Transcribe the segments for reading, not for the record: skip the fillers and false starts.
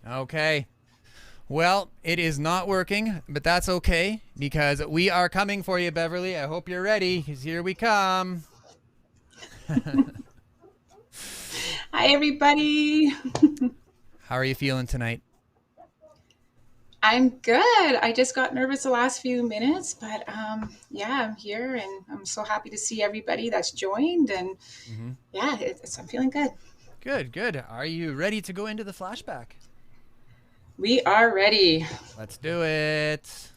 Okay. Well, it is not working, but that's okay because we are coming for you, Beverly. I hope you're ready, because here we come. Hi, everybody. How are you feeling tonight? I'm good. I just got nervous the last few minutes, but yeah, I'm here and I'm so happy to see everybody that's joined. And Mm-hmm. yeah, I'm feeling good. Good, good. Are you ready to go into the flashback? We are ready. Let's do it.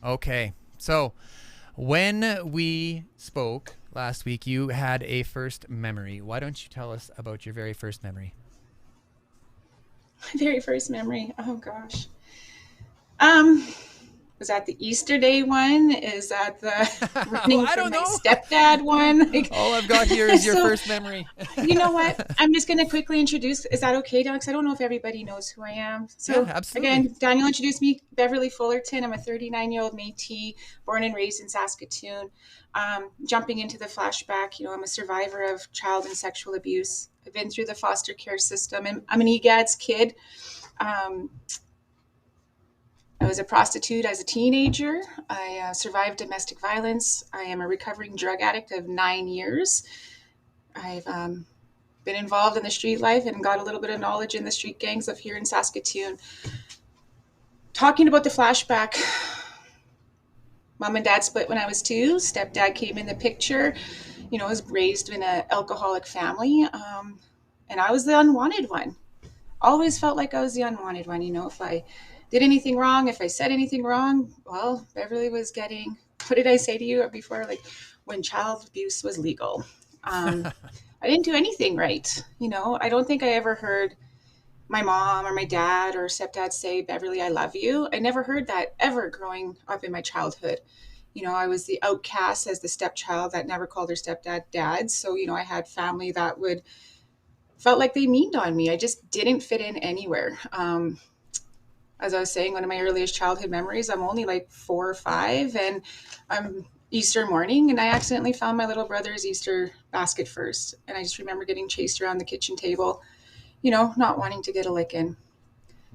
Okay. So, when we spoke last week, you had a first memory. Why don't you tell us about your very first memory? My very first memory. Oh gosh. Um, was that the Easter Day one? Is that the Oh, running I from don't my know. stepdad one? Like, All I've got here is your so first memory. you know what? I'm just going to quickly introduce. Is that okay, Alex? I don't know if everybody knows who I am. Yeah, So, absolutely. again, Daniel introduced me, Beverly Fullerton. I'm a 39-year-old Métis, born and raised in Saskatoon. Jumping into the flashback, I'm a survivor of child and sexual abuse. I've been through the foster care system, and I'm an EGADS kid. Um, I was a prostitute as a teenager. I survived domestic violence. I am a recovering drug addict of 9 years. I've been involved in the street life and got a little bit of knowledge in the street gangs of here in Saskatoon. Talking about the flashback, mom and dad split when I was 2. Stepdad came in the picture. I was raised in an alcoholic family, and I was the unwanted one. Always felt like I was the unwanted one. If I did anything wrong, if I said anything wrong, well, Beverly was getting, what did I say to you before? Like when child abuse was legal. I didn't do anything right. I don't think I ever heard my mom or my dad or stepdad say, Beverly, I love you. I never heard that ever growing up in my childhood. I was the outcast as the stepchild that never called her stepdad dad. So, I had family that would felt like they meaned on me. I just didn't fit in anywhere. As I was saying, one of my earliest childhood memories, I'm only like 4 or 5, and I'm Easter morning, and I accidentally found my little brother's Easter basket first. And I just remember getting chased around the kitchen table, not wanting to get a lick in.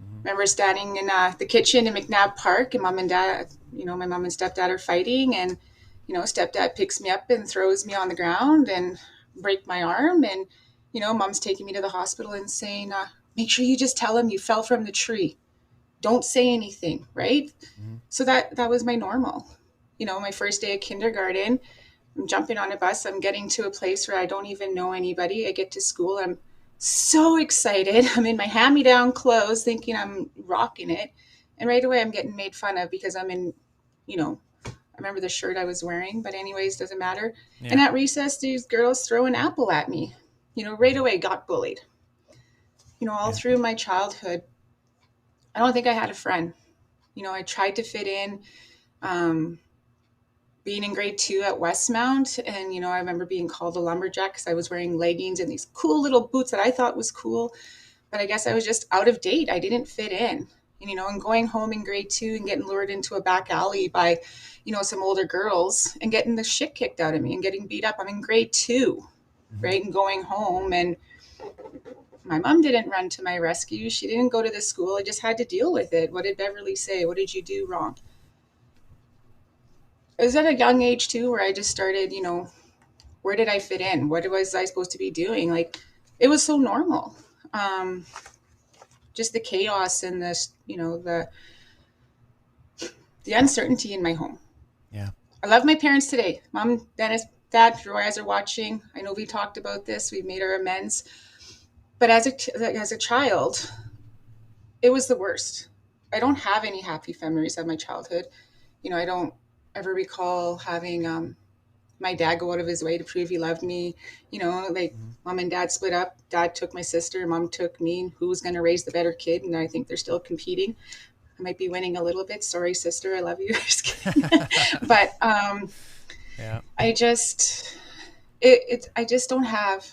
Mhm. Remember standing in the kitchen in McNabb Park, and mom and dad, my mom and stepdad are fighting, and stepdad picks me up and throws me on the ground and break my arm, and mom's taking me to the hospital and saying, "Make sure you just tell him you fell from the tree. Don't say anything, right?" Mhm. So that was my normal. My first day of kindergarten, I'm jumping on a bus. I'm getting to a place where I don't even know anybody. I get to school. I'm so excited. I'm in my hand me down clothes thinking I'm rocking it. And right away, I'm getting made fun of because I'm in, I remember the shirt I was wearing, but anyways, doesn't matter. And Yeah. at recess, these girls throw an apple at me. Right Mhm. away got bullied. All Yeah. through my childhood, I don't think I had a friend. I tried to fit in. Um, Being in grade 2 at Westmount, and I remember being called a lumberjack because I was wearing leggings and these cool little boots that I thought was cool, but I guess I was just out of date. I didn't fit in. And going home in grade 2 and getting lured into a back alley by, some older girls and getting the shit kicked out of me and getting beat up. I'm in grade 2, Mhm. right? And going home, and my mom didn't run to my rescue. She didn't go to the school. I just had to deal with it. What did Beverly say? What did you do wrong? It was at a young age too where I just started, where did I fit in? What was I supposed to be doing? Like, it was so normal. Um, just the chaos and the uncertainty in my home. Yeah. I love my parents today. Mom, Dennis, Dad, if you guys are watching, I know we talked about this. We've made our amends. But as a child, it was the worst. I don't have any happy memories of my childhood. I don't ever recall having my dad go out of his way to prove he loved me. Like Mhm. mom and dad split up. Dad took my sister, mom took me. Who was going to raise the better kid? And I think they're still competing. I might be winning a little bit. Sorry, sister, I love you. Just kidding. But Yeah. I just, I just don't have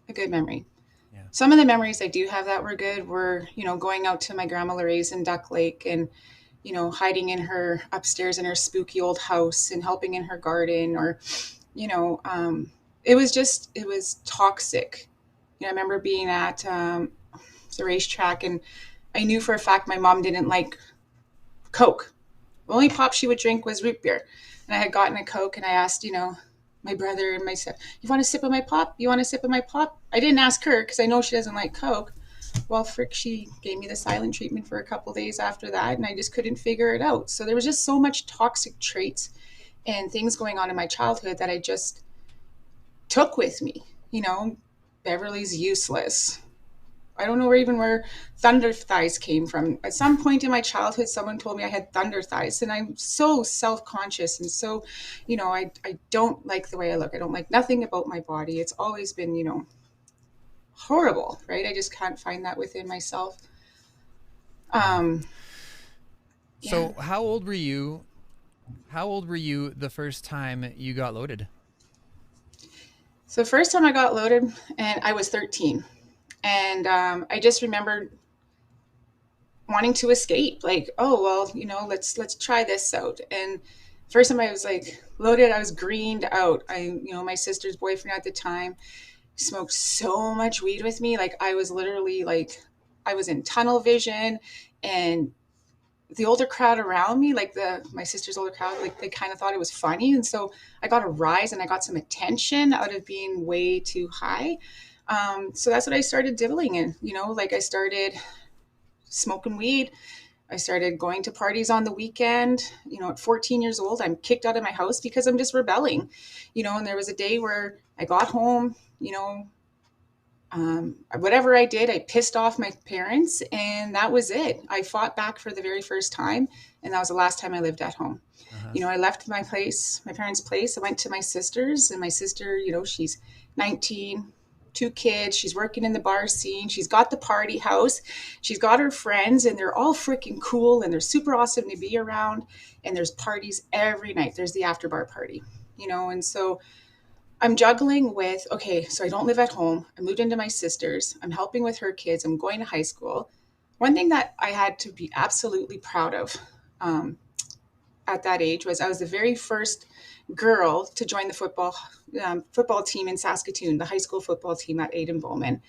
a good memory. Yeah. Some of the memories I do have that were good were, going out to my grandma Lorraine's in Duck Lake and hiding in her upstairs in her spooky old house and helping in her garden, or, it was toxic. I remember being at the racetrack, and I knew for a fact my mom didn't like Coke. The only pop she would drink was root beer. And I had gotten a Coke, and I asked, my brother and myself, you want a sip of my pop? You want a sip of my pop? I didn't ask her because I know she doesn't like Coke. Well, frick, she gave me the silent treatment for a couple of days after that, and I just couldn't figure it out. So there was just so much toxic traits and things going on in my childhood that I just took with me. Beverly's useless. I don't know where thunder thighs came from. At some point in my childhood, someone told me I had thunder thighs, and I'm so self-conscious, and so, I don't like the way I look. I don't like nothing about my body. It's always been, horrible, right? I just can't find that within myself. So how old were you the first time you got loaded? So the first time I got loaded, and I was 13. And I just remember wanting to escape, like, oh, well, let's try this out. And first time I was like loaded, I was greened out. My sister's boyfriend at the time smoked so much weed with me. Like, I was literally like, I was in tunnel vision, and the older crowd around me, like my sister's older crowd, like they kind of thought it was funny. And so I got a rise and I got some attention out of being way too high. So that's what I started dibbling in, like I started smoking weed. I started going to parties on the weekend. At 14 years old, I'm kicked out of my house because I'm just rebelling, and there was a day where I got home, whatever I did, I pissed off my parents, and that was it. I fought back for the very first time, and that was the last time I lived at home. I left my parents' place. I went to my sister's, and my sister, she's 19, 2 kids. She's working in the bar scene. She's got the party house. She's got her friends, and they're all freaking cool, and they're super awesome to be around. And there's parties every night. There's the after bar party, and so I'm juggling with, okay, so I don't live at home. I moved into my sister's. I'm helping with her kids. I'm going to high school. One thing that I had to be absolutely proud of at that age was I was the very first girl to join the football team in Saskatoon, the high school football team at Aiden Bowman.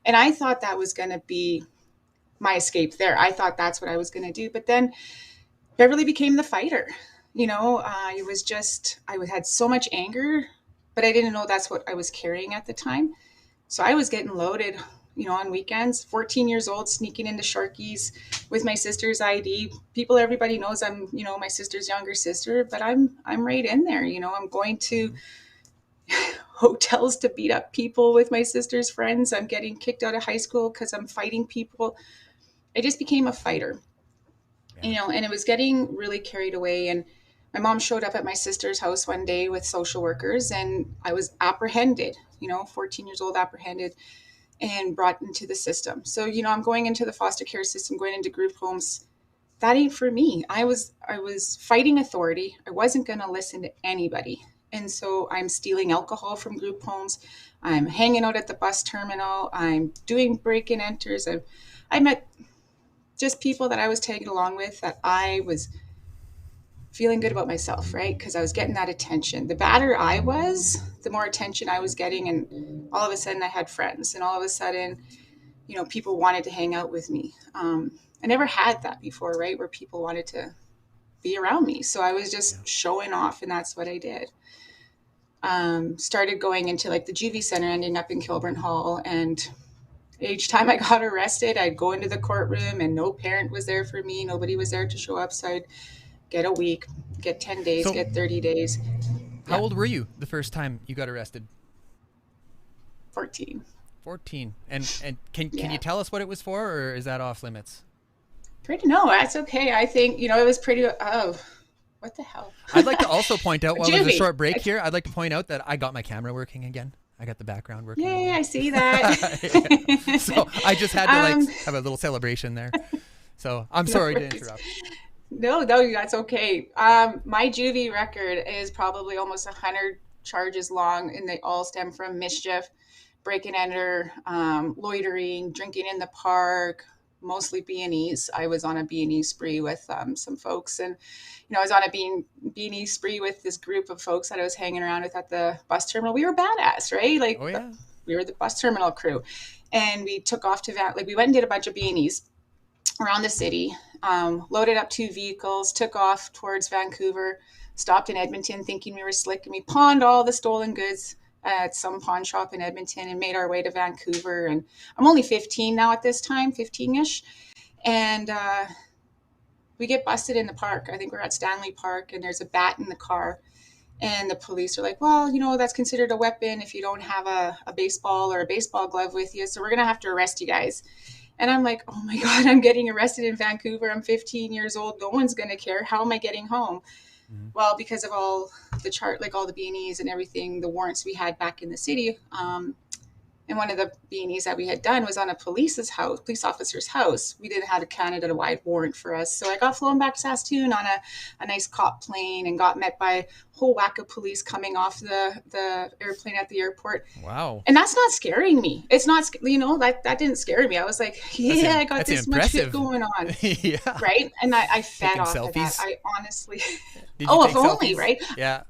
And I thought that was going to be my escape there. I thought that's what I was going to do. But then Beverly became the fighter. It was just, I had so much anger, but I didn't know that's what I was carrying at the time. So I was getting loaded, on weekends, 14 years old, sneaking into Sharky's with my sister's ID. Everybody knows I'm, my sister's younger sister, but I'm right in there. I'm going to hotels to beat up people with my sister's friends. I'm getting kicked out of high school because I'm fighting people. I just became a fighter, and it was getting really carried away. And my mom showed up at my sister's house one day with social workers, and I was apprehended, 14 years old, apprehended and brought into the system. So, I'm going into the foster care system, going into group homes. That ain't for me. I was fighting authority. I wasn't going to listen to anybody. And so I'm stealing alcohol from group homes. I'm hanging out at the bus terminal. I'm doing break and enters. I met just people that I was tagging along with that I was feeling good about myself, right? Because I was getting that attention. The badder I was, the more attention I was getting. And all of a sudden I had friends. And all of a sudden, people wanted to hang out with me. I never had that before, right? Where people wanted to be around me. So I was just showing off, and that's what I did. Started going into like the juvie center, ending up in Kilburn Hall. And each time I got arrested, I'd go into the courtroom and no parent was there for me. Nobody was there to show up. So I'd get a week, get 10 days, get 30 days. How old were you the first time you got arrested? 14. 14. And can you tell us what it was for, or is that off limits? No, that's okay. I think, it was pretty, what the hell? I'd like to also point out, while there's a short break here, I'd like to point out that I got my camera working again. I got the background working. Yay, I see that. So I just had to have a little celebration there. So I'm sorry to interrupt. No, that's okay. My juvie record is probably almost 100 charges long, and they all stem from mischief, break and enter, loitering, drinking in the park, mostly B&Es. I was on a B&E spree with some folks, and I was on a B&E spree with this group of folks that I was hanging around with at the bus terminal. We were badass, right? Like, Oh yeah. we were the bus terminal crew, and we took off to we went and did a bunch of B&Es around the city, loaded up 2 vehicles, took off towards Vancouver, stopped in Edmonton thinking we were slick, and we pawned all the stolen goods at some pawn shop in Edmonton and made our way to Vancouver. And I'm only 15 now at this time, 15-ish. And we get busted in the park. I think we're at Stanley Park, and there's a bat in the car. And the police are like, well, that's considered a weapon if you don't have a baseball or a baseball glove with you. So we're going to have to arrest you guys. And I'm like, oh my God, I'm getting arrested in Vancouver. I'm 15 years old. No one's going to care. How am I getting home? Mm-hmm. Well, because of all the all the B&Es and everything, the warrants we had back in the city. And one of the B&Es that we had done was on a police officer's house. We didn't have a Canada-wide warrant for us. So I got flown back to Saskatoon on a nice cop plane and got met by a whole whack of police coming off the airplane at the airport. Wow. And that's not scaring me. It's not, that didn't scare me. I was like, I got this much shit going on. Yeah. Right? And I fed Taking off selfies. of that. I honestly, Did you take if only, selfies? right? Yeah.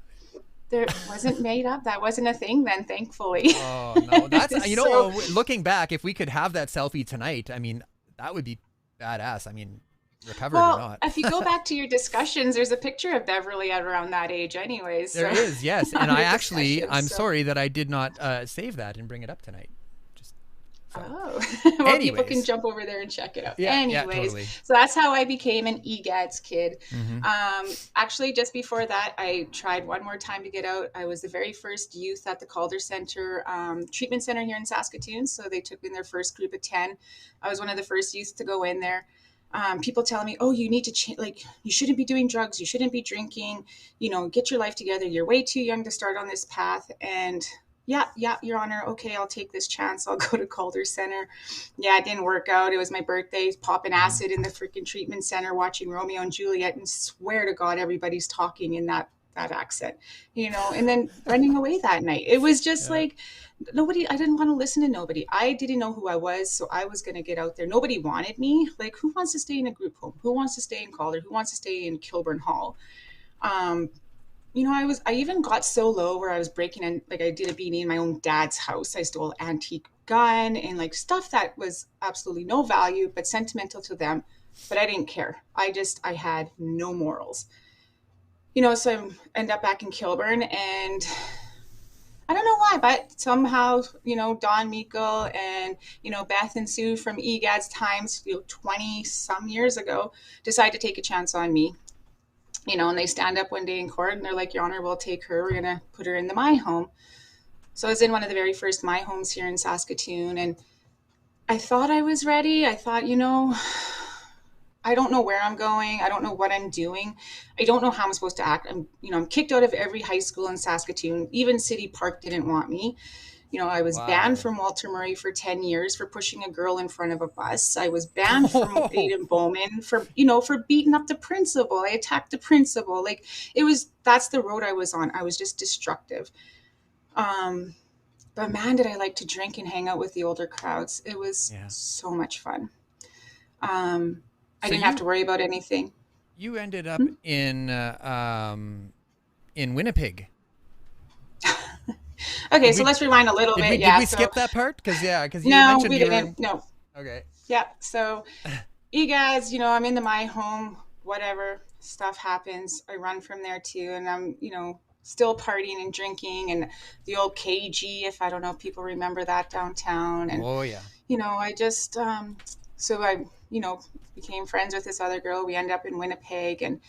There wasn't made up. That wasn't a thing then, thankfully. Oh, no. That's, looking back, if we could have that selfie tonight, I mean, that would be badass. I mean, recovered or not. If you go back to your discussions, there's a picture of Beverly at around that age anyways. There is, yes. And I'm sorry that I did not save that and bring it up tonight. Well, people can jump over there and check it out. Yeah, totally. So that's how I became an EGADS kid. Mm-hmm. Actually, just before that, I tried one more time to get out. I was the very first youth at the Calder Center treatment center here in Saskatoon. So they took in their first group of 10. I was one of the first youth to go in there. People telling me, oh, you need to you shouldn't be doing drugs. You shouldn't be drinking, get your life together. You're way too young to start on this path. And yeah, Your Honor. Okay, I'll take this chance. I'll go to Calder Center. Yeah, it didn't work out. It was my birthday, popping acid in the freaking treatment center, watching Romeo and Juliet, and swear to God, everybody's talking in that accent, and then running away that night. It was just I didn't want to listen to nobody. I didn't know who I was, so I was going to get out there. Nobody wanted me. Like, who wants to stay in a group home? Who wants to stay in Calder? Who wants to stay in Kilburn Hall? I even got so low where I was breaking in, I did a B&E in my own dad's house. I stole an antique gun and stuff that was absolutely no value, but sentimental to them. But I didn't care. I had no morals. So I end up back in Kilburn, and I don't know why, but somehow, Don Meikle and, Beth and Sue from EGAD's times, 20 some years ago, decided to take a chance on me. And they stand up one day in court and they're like, Your Honor, we'll take her. We're going to put her in the My Home. So I was in one of the very first My Homes here in Saskatoon, and I thought I was ready. I thought, I don't know where I'm going. I don't know what I'm doing. I don't know how I'm supposed to act. I'm kicked out of every high school in Saskatoon. Even City Park didn't want me. I was banned from Walter Murray for 10 years for pushing a girl in front of a bus. I was banned from Baden Bowman for beating up the principal. I attacked the principal. That's the road I was on. I was just destructive. But man, did I like to drink and hang out with the older crowds. It was so much fun. I didn't have to worry about anything. You ended up in Winnipeg. Okay, so let's rewind a little bit. Did we skip that part? Because you mentioned we didn't. No. Okay. Yeah. So, EGADS, I'm in the My Home. Whatever stuff happens, I run from there too, and I'm, still partying and drinking, and the old KG. If I don't know if people remember that downtown. And oh yeah. I just so I became friends with this other girl. We end up in Winnipeg, and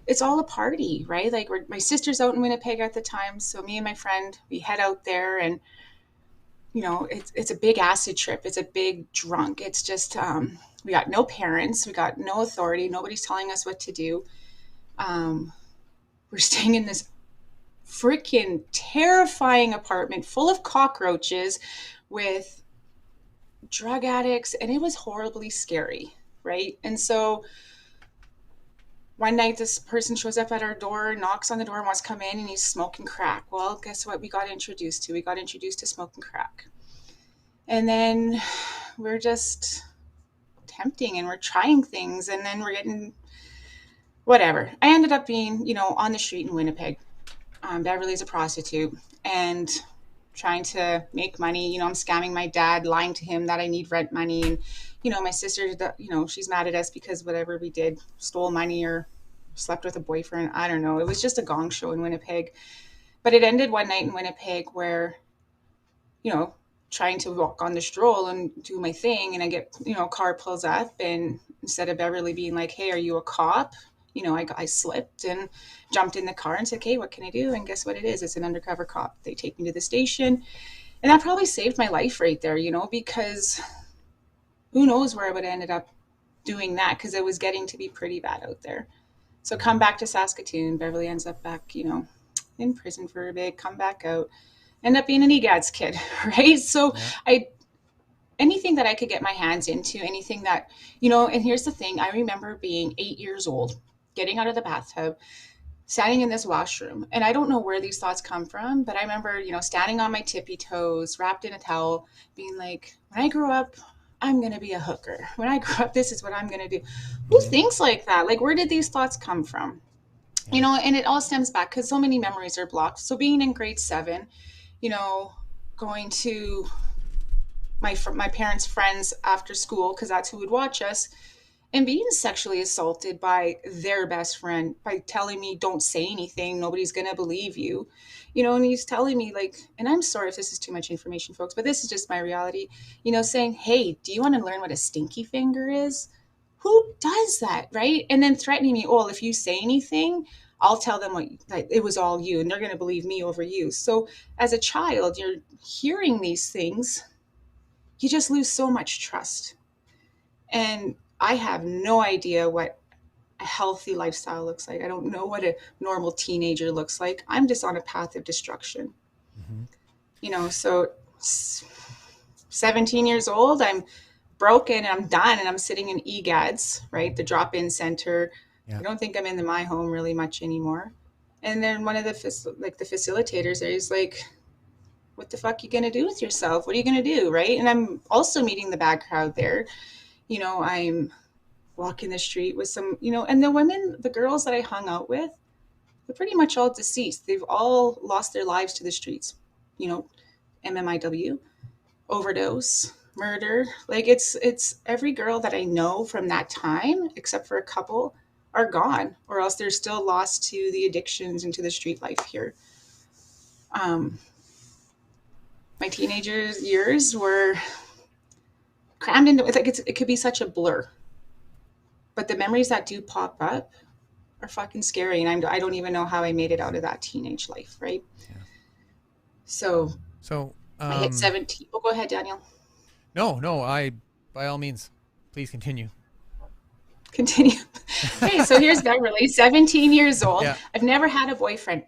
it's all a party, right? My sister's out in Winnipeg at the time. So me and my friend, we head out there, and, it's a big acid trip. It's a big drunk. It's just, we got no parents. We got no authority. Nobody's telling us what to do. We're staying in this freaking terrifying apartment full of cockroaches with drug addicts. And it was horribly scary, right? And so one night, this person shows up at our door, knocks on the door, and wants to come in, and he's smoking crack. Well, guess what we got introduced to? We got introduced to smoking crack. And then we're just tempting and we're trying things and then we're getting whatever. I ended up being, on the street in Winnipeg. Beverly's a prostitute and trying to make money. I'm scamming my dad, lying to him that I need rent money. And, my sister, she's mad at us because whatever we did, stole money or slept with a boyfriend. I don't know. It was just a gong show in Winnipeg. But it ended one night in Winnipeg where, trying to walk on the stroll and do my thing. And I get, car pulls up and instead of Beverly being like, hey, are you a cop? I slipped and jumped in the car and said, okay, what can I do? And guess what it is? It's an undercover cop. They take me to the station. And that probably saved my life right there, because who knows where I would have ended up doing that because it was getting to be pretty bad out there. So come back to Saskatoon. Beverly ends up back, in prison for a bit, come back out, end up being an EGADS kid, right? So yeah. Anything that I could get my hands into, anything that, and here's the thing, I remember being 8 years old, getting out of the bathtub, standing in this washroom. And I don't know where these thoughts come from, but I remember, standing on my tippy toes, wrapped in a towel, being like, when I grow up, I'm going to be a hooker. When I grow up, this is what I'm going to do. Who thinks like that? Like, where did these thoughts come from? And it all stems back because so many memories are blocked. So being in grade 7, going to my parents' friends after school, because that's who would watch us, and being sexually assaulted by their best friend by telling me, don't say anything, nobody's going to believe you, and he's telling me like, and I'm sorry if this is too much information, folks, but this is just my reality, saying, hey, do you want to learn what a stinky finger is? Who does that, right? And then threatening me, well, if you say anything, I'll tell them like it was all you and they're going to believe me over you. So as a child, you're hearing these things, you just lose so much trust. And I have no idea what a healthy lifestyle looks like. I don't know what a normal teenager looks like. I'm just on a path of destruction. So 17 years old, I'm broken, I'm done, and I'm sitting in EGADS, right? The drop-in center. Yeah. I don't think I'm in my home really much anymore. And then one of the facilitators there is like, what the fuck are you going to do with yourself? What are you going to do? Right. And I'm also meeting the bad crowd there. I'm walking the street with some, and the girls that I hung out with, they're pretty much all deceased. They've all lost their lives to the streets, MMIW, overdose, murder. Like it's every girl that I know from that time, except for a couple, are gone, or else they're still lost to the addictions and to the street life here. My teenager years were crammed into it could be such a blur, but the memories that do pop up are fucking scary, and I don't even know how I made it out of that teenage life, right? Yeah. So I hit 17. Oh, go ahead, Daniel. No, I by all means, please continue. Okay, so here's Beverly, 17 years old. Yeah. I've never had a boyfriend.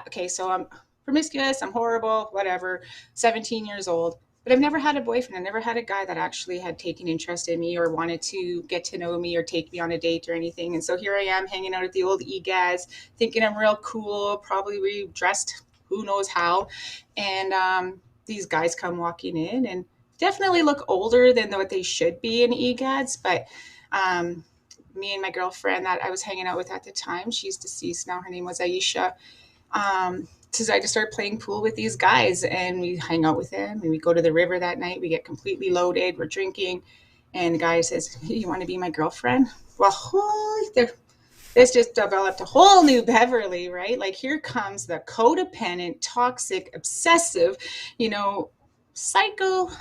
Okay, so I'm promiscuous, I'm horrible, whatever, 17 years old. But I've never had a boyfriend. I never had a guy that actually had taken interest in me or wanted to get to know me or take me on a date or anything. And so here I am hanging out at the old EGADS, thinking I'm real cool, probably dressed who knows how. And these guys come walking in and definitely look older than what they should be in EGADS. But me and my girlfriend that I was hanging out with at the time, she's deceased now, her name was Aisha, decided to start playing pool with these guys, and we hang out with them, and we go to the river that night. We get completely loaded, we're drinking, and the guy says, hey, you want to be my girlfriend? Well, this just developed a whole new Beverly, right? Like here comes the codependent, toxic, obsessive, psycho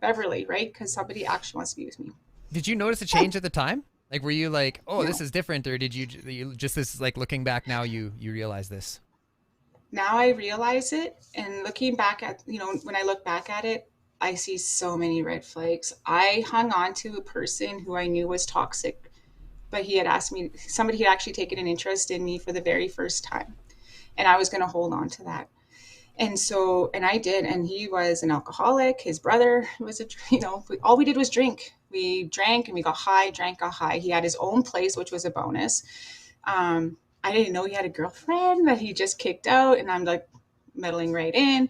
Beverly, right? Because somebody actually wants to be with me. Did you notice a change at the time? Like, were you like, oh, this is different? Or did you just this, like, looking back now, you realize this? Now I realize it. And looking back at, when I look back at it, I see so many red flags. I hung on to a person who I knew was toxic, but somebody had actually taken an interest in me for the very first time. And I was going to hold on to that. And I did. And he was an alcoholic. His brother was all we did was drink. We drank and we got high, got high. He had his own place, which was a bonus. I didn't know he had a girlfriend that he just kicked out, and I'm like meddling right in.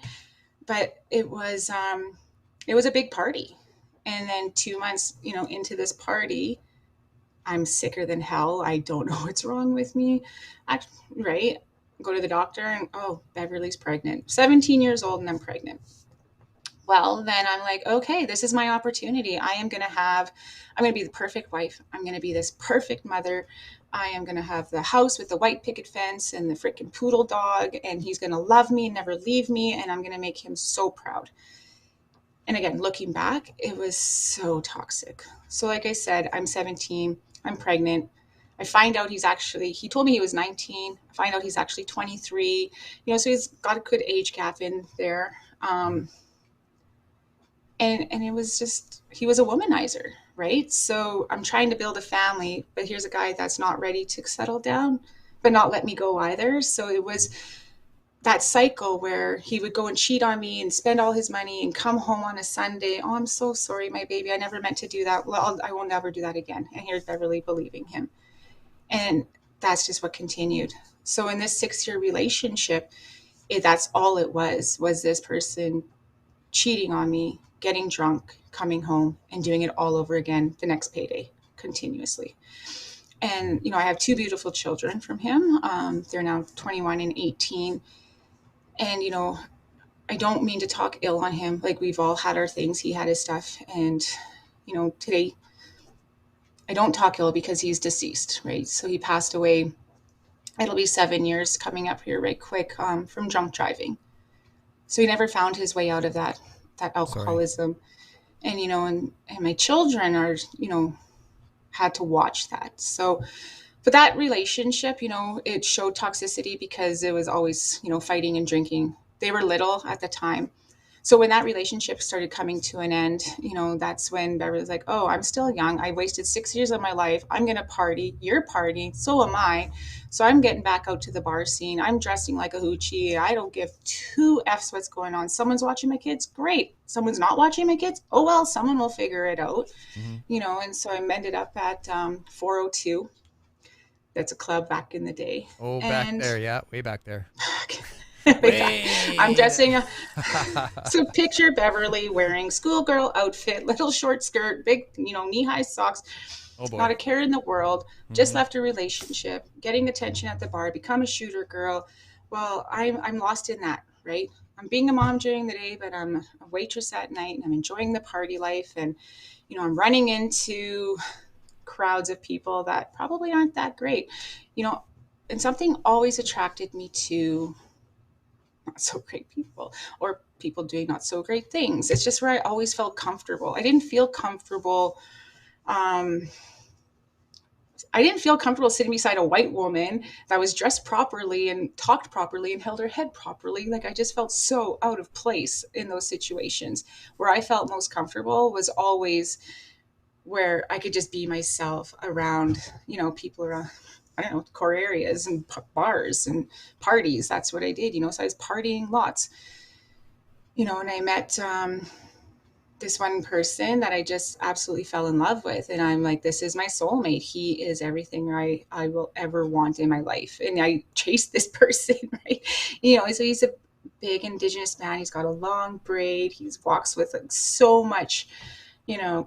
But it was a big party. And then 2 months, into this party, I'm sicker than hell. I don't know what's wrong with me. Right? Go to the doctor and, oh, Beverly's pregnant. 17 years old and I'm pregnant. Well, then I'm like, okay, this is my opportunity. I'm going to be the perfect wife. I'm going to be this perfect mother. I am going to have the house with the white picket fence and the freaking poodle dog, and he's going to love me, never leave me, and I'm going to make him so proud. And again, looking back, it was so toxic. So like I said, I'm 17, I'm pregnant. I find out he told me he was 19. I find out he's actually 23, so he's got a good age gap in there. And it was just, he was a womanizer, right? So I'm trying to build a family, but here's a guy that's not ready to settle down, but not let me go either. So it was that cycle where he would go and cheat on me and spend all his money and come home on a Sunday. Oh, I'm so sorry, my baby. I never meant to do that. Well, I will never do that again. And here's Beverly believing him. And that's just what continued. So in this 6-year relationship, that's all it was this person cheating on me, getting drunk, coming home, and doing it all over again the next payday, continuously. And, I have 2 beautiful children from him. They're now 21 and 18. And, I don't mean to talk ill on him. Like, we've all had our things. He had his stuff. And, today I don't talk ill because he's deceased, right? So he passed away. It'll be 7 years coming up here right quick, from drunk driving. So he never found his way out of that alcoholism. Sorry. And, and my children are, had to watch that. So, but that relationship, it showed toxicity because it was always, fighting and drinking. They were little at the time. So when that relationship started coming to an end, that's when Beverly was like, oh, I'm still young. I wasted 6 years of my life. I'm going to party. You're partying. So am I. So I'm getting back out to the bar scene. I'm dressing like a hoochie. I don't give 2 F's what's going on. Someone's watching my kids. Great. Someone's not watching my kids. Oh, well, someone will figure it out. Mm-hmm. And so I ended up at 402. That's a club back in the day. Oh, back there. Yeah. Way back there. I'm dressing. So picture Beverly wearing schoolgirl outfit, little short skirt, big, knee-high socks. Oh boy. Not a care in the world. Just left a relationship, getting attention at the bar, become a shooter girl. Well, I'm lost in that, right? I'm being a mom during the day, but I'm a waitress at night, and I'm enjoying the party life. And, I'm running into crowds of people that probably aren't that great, and something always attracted me to not so great people, or people doing not so great things. It's just where I always felt comfortable. I didn't feel comfortable. I didn't feel comfortable sitting beside a white woman that was dressed properly and talked properly and held her head properly. Like, I just felt so out of place in those situations. Where I felt most comfortable was always where I could just be myself around, people around, I don't know, core areas and bars and parties. That's what I did, so I was partying lots, and I met this one person that I just absolutely fell in love with. And I'm like, this is my soulmate. He is everything I will ever want in my life. And I chased this person, right? So he's a big Indigenous man. He's got a long braid. He walks with like so much,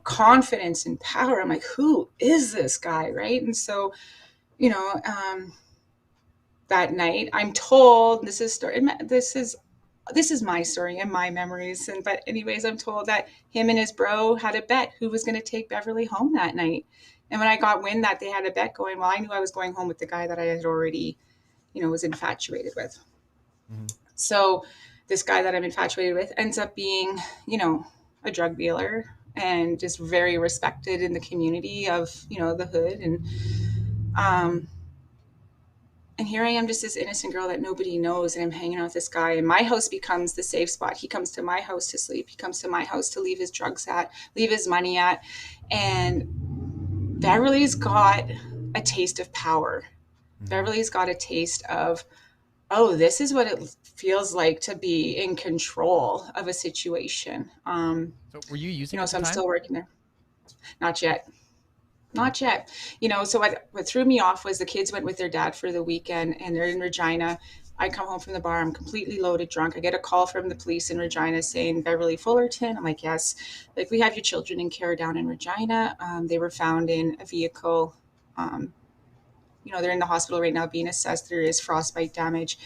confidence and power. I'm like, who is this guy, right? And so, that night, I'm told, this is my story and my memories. But anyways, I'm told that him and his bro had a bet who was going to take Beverly home that night. And when I got wind that they had a bet going, well, I knew I was going home with the guy that I had already, was infatuated with. Mm-hmm. So this guy that I'm infatuated with ends up being, a drug dealer and just very respected in the community of, the hood. And here I am, just this innocent girl that nobody knows, and I'm hanging out with this guy, and my house becomes the safe spot. He comes to my house to sleep. He comes to my house to leave his drugs at, leave his money at. And Beverly's got a taste of power. Mm-hmm. Beverly's got a taste of, oh, this is what it feels like to be in control of a situation. So were you using it? So I'm still working there. Not yet. Not yet. So what threw me off was the kids went with their dad for the weekend, and they're in Regina, I come home from the bar, I'm completely loaded, drunk. I get a call from the police in Regina saying, Beverly Fullerton. I'm like, yes. Like, we have your children in care down in Regina. They were found in a vehicle. They're in the hospital right now being assessed. There is frostbite damage.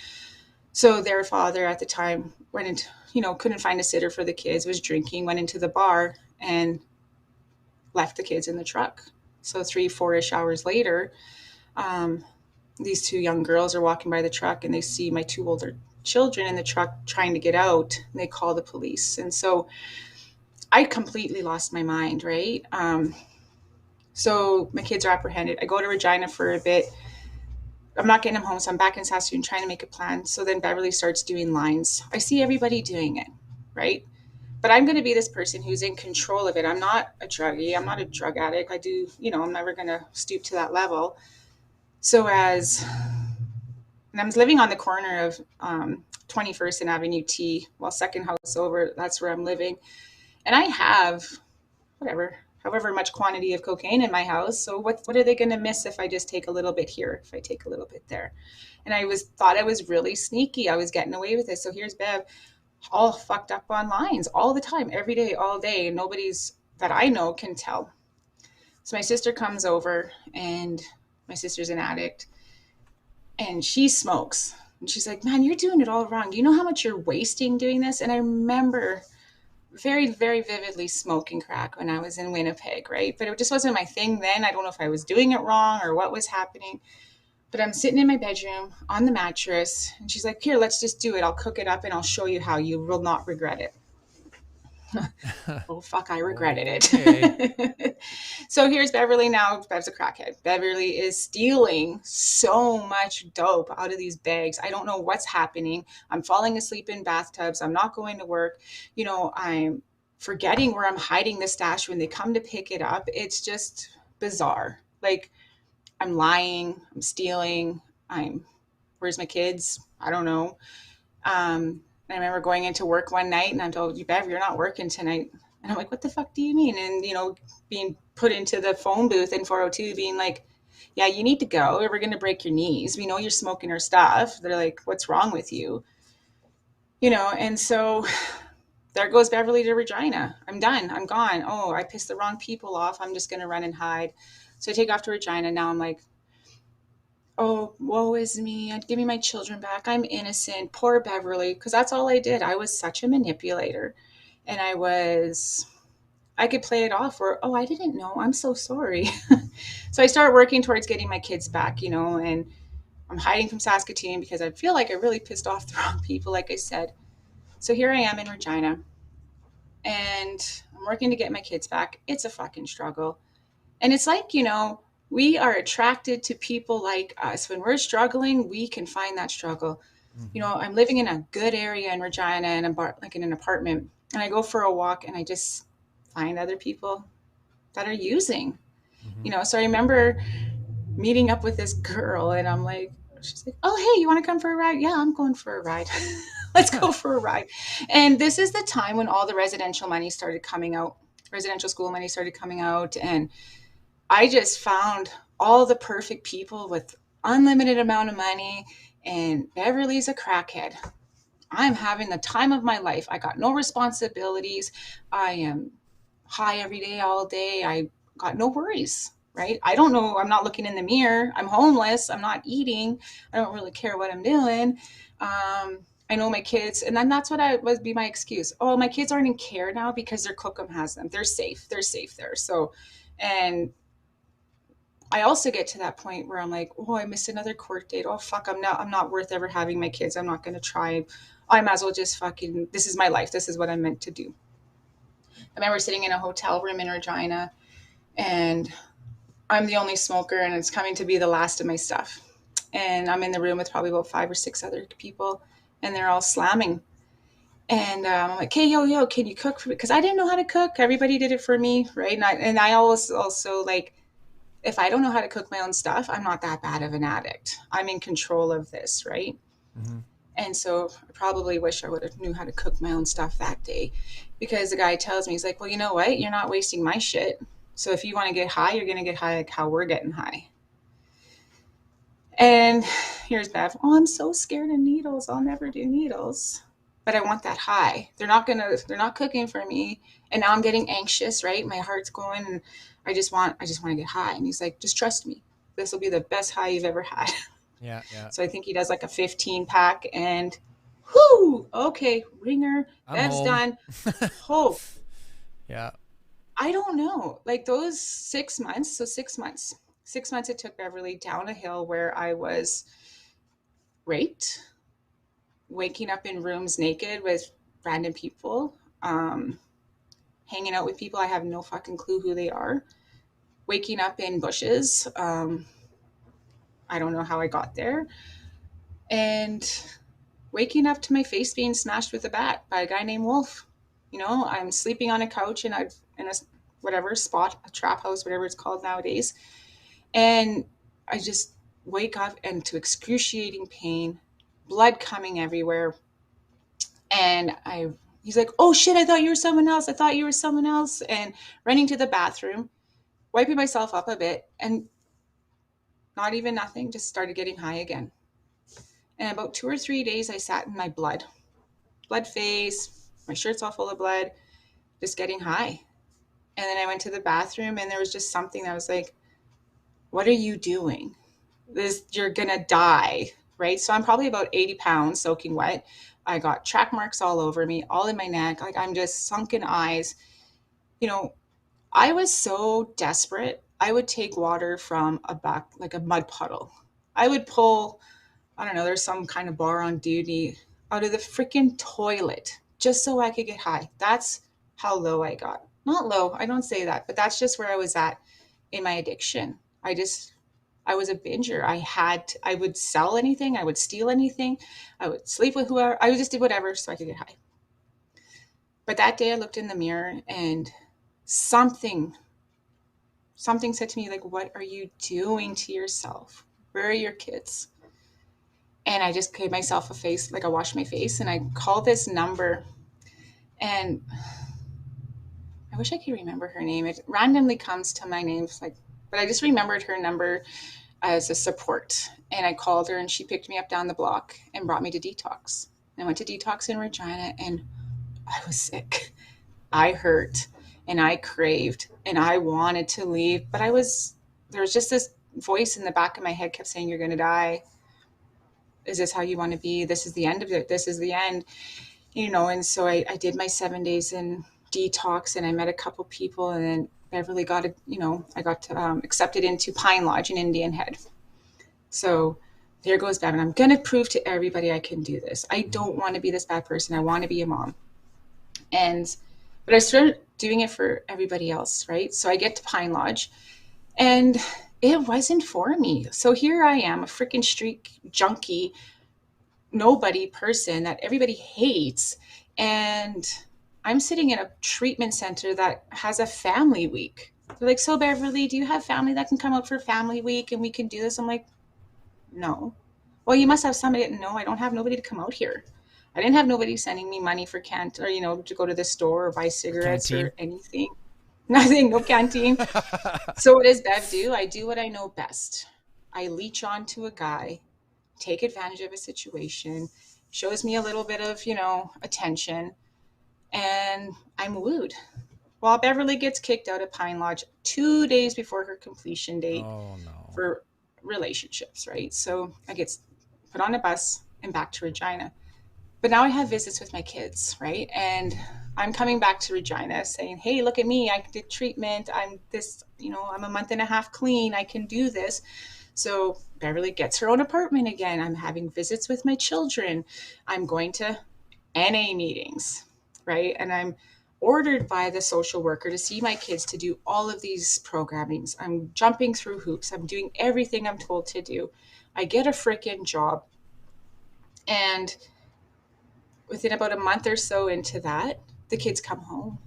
So their father at the time went into, couldn't find a sitter for the kids, was drinking, went into the bar and left the kids in the truck. So 3-4-ish hours later, these two young girls are walking by the truck and they see my two older children in the truck trying to get out, and they call the police. And so I completely lost my mind, right? So my kids are apprehended. I go to Regina for a bit. I'm not getting them home, so I'm back in Saskatoon trying to make a plan. So then Beverly starts doing lines. I see everybody doing it, right? But I'm going to be this person who's in control of it. I'm not a druggie. I'm not a drug addict. I'm never going to stoop to that level. So and I was living on the corner of 21st and Avenue T, second house over, that's where I'm living. And I have however much quantity of cocaine in my house. So what are they going to miss if I just take a little bit here, if I take a little bit there? And thought I was really sneaky. I was getting away with it. So here's Bev, all fucked up on lines all the time, every day, all day. And nobody's that I know can tell. So my sister comes over, and my sister's an addict, and she smokes. And she's like, man, you're doing it all wrong. Do you know how much you're wasting doing this? And I remember very, very vividly smoking crack when I was in Winnipeg, right? But it just wasn't my thing then. I don't know if I was doing it wrong or what was happening. But I'm sitting in my bedroom on the mattress, and she's like, here, let's just do it. I'll cook it up and I'll show you how. You will not regret it. Oh, fuck, I regretted it. Okay. So here's Beverly now. Bev's a crackhead. Beverly is stealing so much dope out of these bags. I don't know what's happening. I'm falling asleep in bathtubs. I'm not going to work. I'm forgetting where I'm hiding the stash when they come to pick it up. It's just bizarre. Like, I'm lying. I'm stealing. Where's my kids? I don't know. I remember going into work one night and I'm told, Bev, you're not working tonight. And I'm like, what the fuck do you mean? And, being put into the phone booth in 402 being like, yeah, you need to go, or we're going to break your knees. We know you're smoking our stuff. They're like, what's wrong with you? And so there goes Beverly to Regina. I'm done. I'm gone. Oh, I pissed the wrong people off. I'm just going to run and hide. So I take off to Regina. Now I'm like, oh, woe is me. Give me my children back. I'm innocent. Poor Beverly. Because that's all I did. I was such a manipulator. And I could play it off or, oh, I didn't know. I'm so sorry. So I start working towards getting my kids back, and I'm hiding from Saskatoon because I feel like I really pissed off the wrong people, like I said. So here I am in Regina, and I'm working to get my kids back. It's a fucking struggle. And it's like, we are attracted to people like us. When we're struggling, we can find that struggle. Mm-hmm. I'm living in a good area in Regina, and I'm like in an apartment, and I go for a walk and I just find other people that are using, mm-hmm. So I remember meeting up with this girl, and I'm like, she's like, oh, hey, you want to come for a ride? Yeah, I'm going for a ride. Let's go for a ride. And this is the time when all the residential money started coming out, residential school money started coming out. And I just found all the perfect people with unlimited amount of money, and Beverly's a crackhead. I'm having the time of my life. I got no responsibilities. I am high every day, all day. I got no worries, right? I don't know. I'm not looking in the mirror. I'm homeless. I'm not eating. I don't really care what I'm doing. I know my kids, and then that's what would be my excuse. Oh, my kids aren't in care now because their cookum has them. They're safe. They're safe there. So, and I also get to that point where I'm like, oh, I missed another court date. Oh, fuck, I'm not worth ever having my kids. I'm not going to try. I might as well just this is my life. This is what I'm meant to do. I remember sitting in a hotel room in Regina, and I'm the only smoker, and it's coming to be the last of my stuff. And I'm in the room with probably about 5 or 6 other people, and they're all slamming. And I'm like, hey, yo, can you cook for me? Because I didn't know how to cook. Everybody did it for me, right? And I also like, if I don't know how to cook my own stuff, I'm not that bad of an addict. I'm in control of this, right? Mm-hmm. And so I probably wish I would have knew how to cook my own stuff that day, because the guy tells me, he's like, well, you know what? You're not wasting my shit. So if you want to get high, you're going to get high like how we're getting high. And here's Bev. Oh, I'm so scared of needles. I'll never do needles. But I want that high. They're not cooking for me. And now I'm getting anxious, right? My heart's going and I just want to get high. And he's like, just trust me. This will be the best high you've ever had. Yeah, yeah. So I think he does like a 15 pack and whoo, okay, ringer, I'm Bev's home. done. Oh, Yeah. I don't know. Like those 6 months, 6 months it took Beverly down a hill where I was raped, waking up in rooms naked with random people, hanging out with people I have no fucking clue who they are, waking up in bushes. I don't know how I got there. And waking up to my face being smashed with a bat by a guy named Wolf. You know, I'm sleeping on a couch in a whatever spot, a trap house, whatever it's called nowadays. And I just wake up and to excruciating pain, blood coming everywhere. And he's like, oh shit, I thought you were someone else. I thought you were someone else. And running to the bathroom, wiping myself up a bit, and not even nothing, just started getting high again. And about 2 or 3 days, I sat in my blood face, my shirt's all full of blood, just getting high. And then I went to the bathroom and there was just something that was like, what are you doing? You're gonna die, right? So I'm probably about 80 pounds soaking wet. I got track marks all over me, all in my neck. Like I'm just sunken eyes. You know, I was so desperate. I would take water from like a mud puddle. I would pull, I don't know, there's some kind of bar on duty out of the freaking toilet just so I could get high. That's how low I got. Not low, I don't say that, but that's just where I was at in my addiction. I was a binger. I would sell anything, I would steal anything, I would sleep with whoever, I would just do whatever so I could get high. But that day I looked in the mirror and something said to me, like, what are you doing to yourself? Where are your kids? And I just gave myself a face, like I washed my face and I called this number. And I wish I could remember her name. It randomly comes to my name, but I just remembered her number as a support. And I called her and she picked me up down the block and brought me to detox. And I went to detox in Regina and I was sick. I hurt and I craved and I wanted to leave, but there was just this voice in the back of my head kept saying, you're going to die. Is this how you want to be? This is the end of it. This is the end, you know? And so I did my 7 days in detox and I met a couple people and then Beverly got I got accepted into Pine Lodge in Indian Head. So there goes Bev. And I'm going to prove to everybody I can do this. I don't want to be this bad person. I want to be a mom. But I started doing it for everybody else, right? So I get to Pine Lodge and it wasn't for me. So here I am, a freaking street junkie, nobody person that everybody hates. And I'm sitting in a treatment center that has a family week. They're like, so Beverly, do you have family that can come out for family week and we can do this? I'm like, no. Well, you must have somebody. No, I don't have nobody to come out here. I didn't have nobody sending me money for to go to the store or buy cigarettes or anything. Nothing, no canteen. So what does Bev do? I do what I know best. I leech on to a guy, take advantage of a situation, shows me a little bit of, attention, and I'm wooed. While Beverly gets kicked out of Pine Lodge 2 days before her completion date for relationships, right? So I get put on a bus and back to Regina. But now I have visits with my kids, right? And I'm coming back to Regina saying, hey, look at me. I did treatment. I'm a month and a half clean. I can do this. So Beverly gets her own apartment again. I'm having visits with my children. I'm going to NA meetings, right? And I'm ordered by the social worker to see my kids, to do all of these programmings. I'm jumping through hoops. I'm doing everything I'm told to do. I get a freaking job. And within about a month or so into that, the kids come home,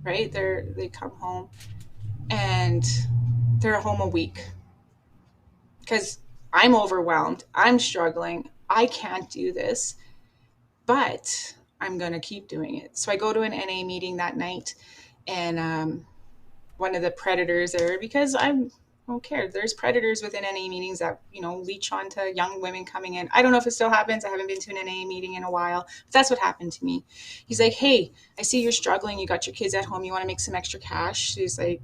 right? They come home and they're home a week because I'm overwhelmed. I'm struggling. I can't do this, but I'm going to keep doing it. So I go to an NA meeting that night and one of the predators there, because I'm don't care. There's predators within NA meetings that, leech onto young women coming in. I don't know if it still happens. I haven't been to an NA meeting in a while, but that's what happened to me. He's like, hey, I see you're struggling. You got your kids at home. You want to make some extra cash? He's like,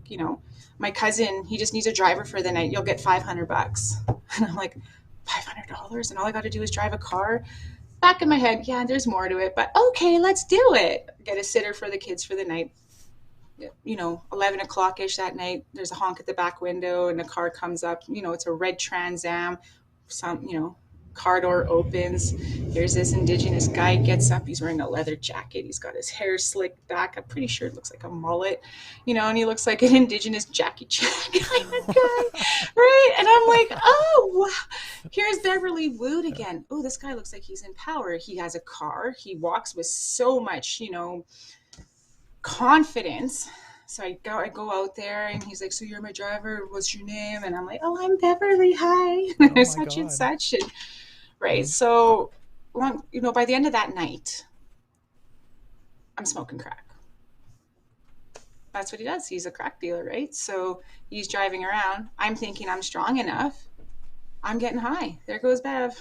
my cousin, he just needs a driver for the night. You'll get $500. And I'm like, $500? And all I got to do is drive a car? Back in my head, yeah, there's more to it, but okay, let's do it. Get a sitter for the kids for the night. 11 o'clock ish that night, there's a honk at the back window and a car comes up. It's a red Trans Am. Car door opens. There's this Indigenous guy, gets up. He's wearing a leather jacket. He's got his hair slicked back. I'm pretty sure it looks like a mullet, and he looks like an Indigenous Jackie Chan kind of guy, right? And I'm like, oh, wow. Here's Beverly Wood again. Oh, this guy looks like he's in power. He has a car. He walks with so much, confidence. So I go out there and he's like, so you're my driver, what's your name? And I'm like, oh, I'm Beverly, hi. Oh such God. and such. And, right. So, by the end of that night, I'm smoking crack. That's what he does. He's a crack dealer, right? So he's driving around. I'm thinking I'm strong enough. I'm getting high. There goes Bev.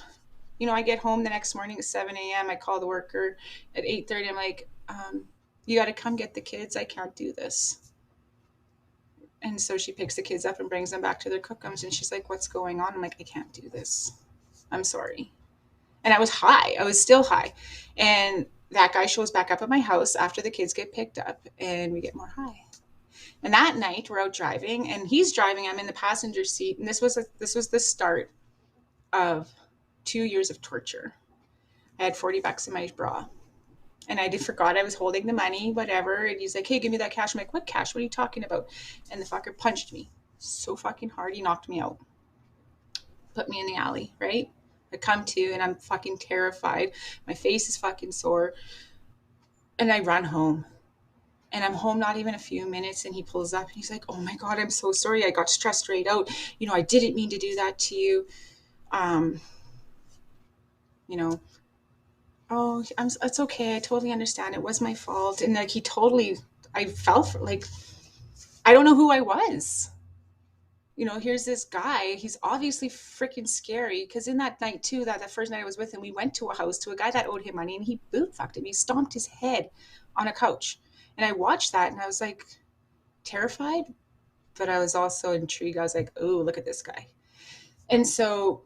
I get home the next morning at 7 a.m. I call the worker at 8:30. I'm like, you got to come get the kids. I can't do this. And so she picks the kids up and brings them back to their cookums. And she's like, what's going on? I'm like, I can't do this. I'm sorry. And I was high. I was still high. And that guy shows back up at my house after the kids get picked up and we get more high. And that night we're out driving and he's driving. I'm in the passenger seat. And this was the start of 2 years of torture. I had $40 in my bra. And I forgot I was holding the money, whatever. And he's like, hey, give me that cash. I'm like, what cash? What are you talking about? And the fucker punched me so fucking hard. He knocked me out. Put me in the alley, right? I come to and I'm fucking terrified. My face is fucking sore. And I run home. And I'm home not even a few minutes. And he pulls up and he's like, oh my God, I'm so sorry. I got stressed right out. I didn't mean to do that to you. Oh, it's okay. I totally understand. It was my fault. And like, I felt like, I don't know who I was. Here's this guy. He's obviously freaking scary. Because in that night too, the first night I was with him, we went to a house to a guy that owed him money and he boot fucked him. He stomped his head on a couch. And I watched that and I was like terrified, but I was also intrigued. I was like, oh, look at this guy. And so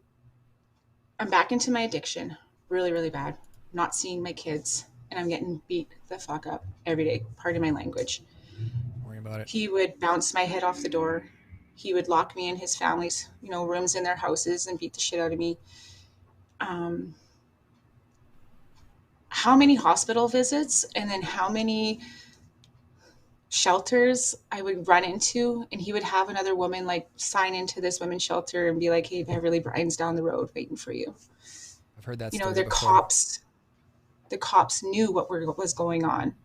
I'm back into my addiction really, really bad. Not seeing my kids, and I'm getting beat the fuck up every day. Pardon my language. Don't worry about it. He would bounce my head off the door. He would lock me in his family's, rooms in their houses and beat the shit out of me. How many hospital visits and then how many shelters I would run into, and he would have another woman like sign into this women's shelter and be like, hey, Beverly, Brian's down the road waiting for you. I've heard that. They're cops. The cops knew what was going on,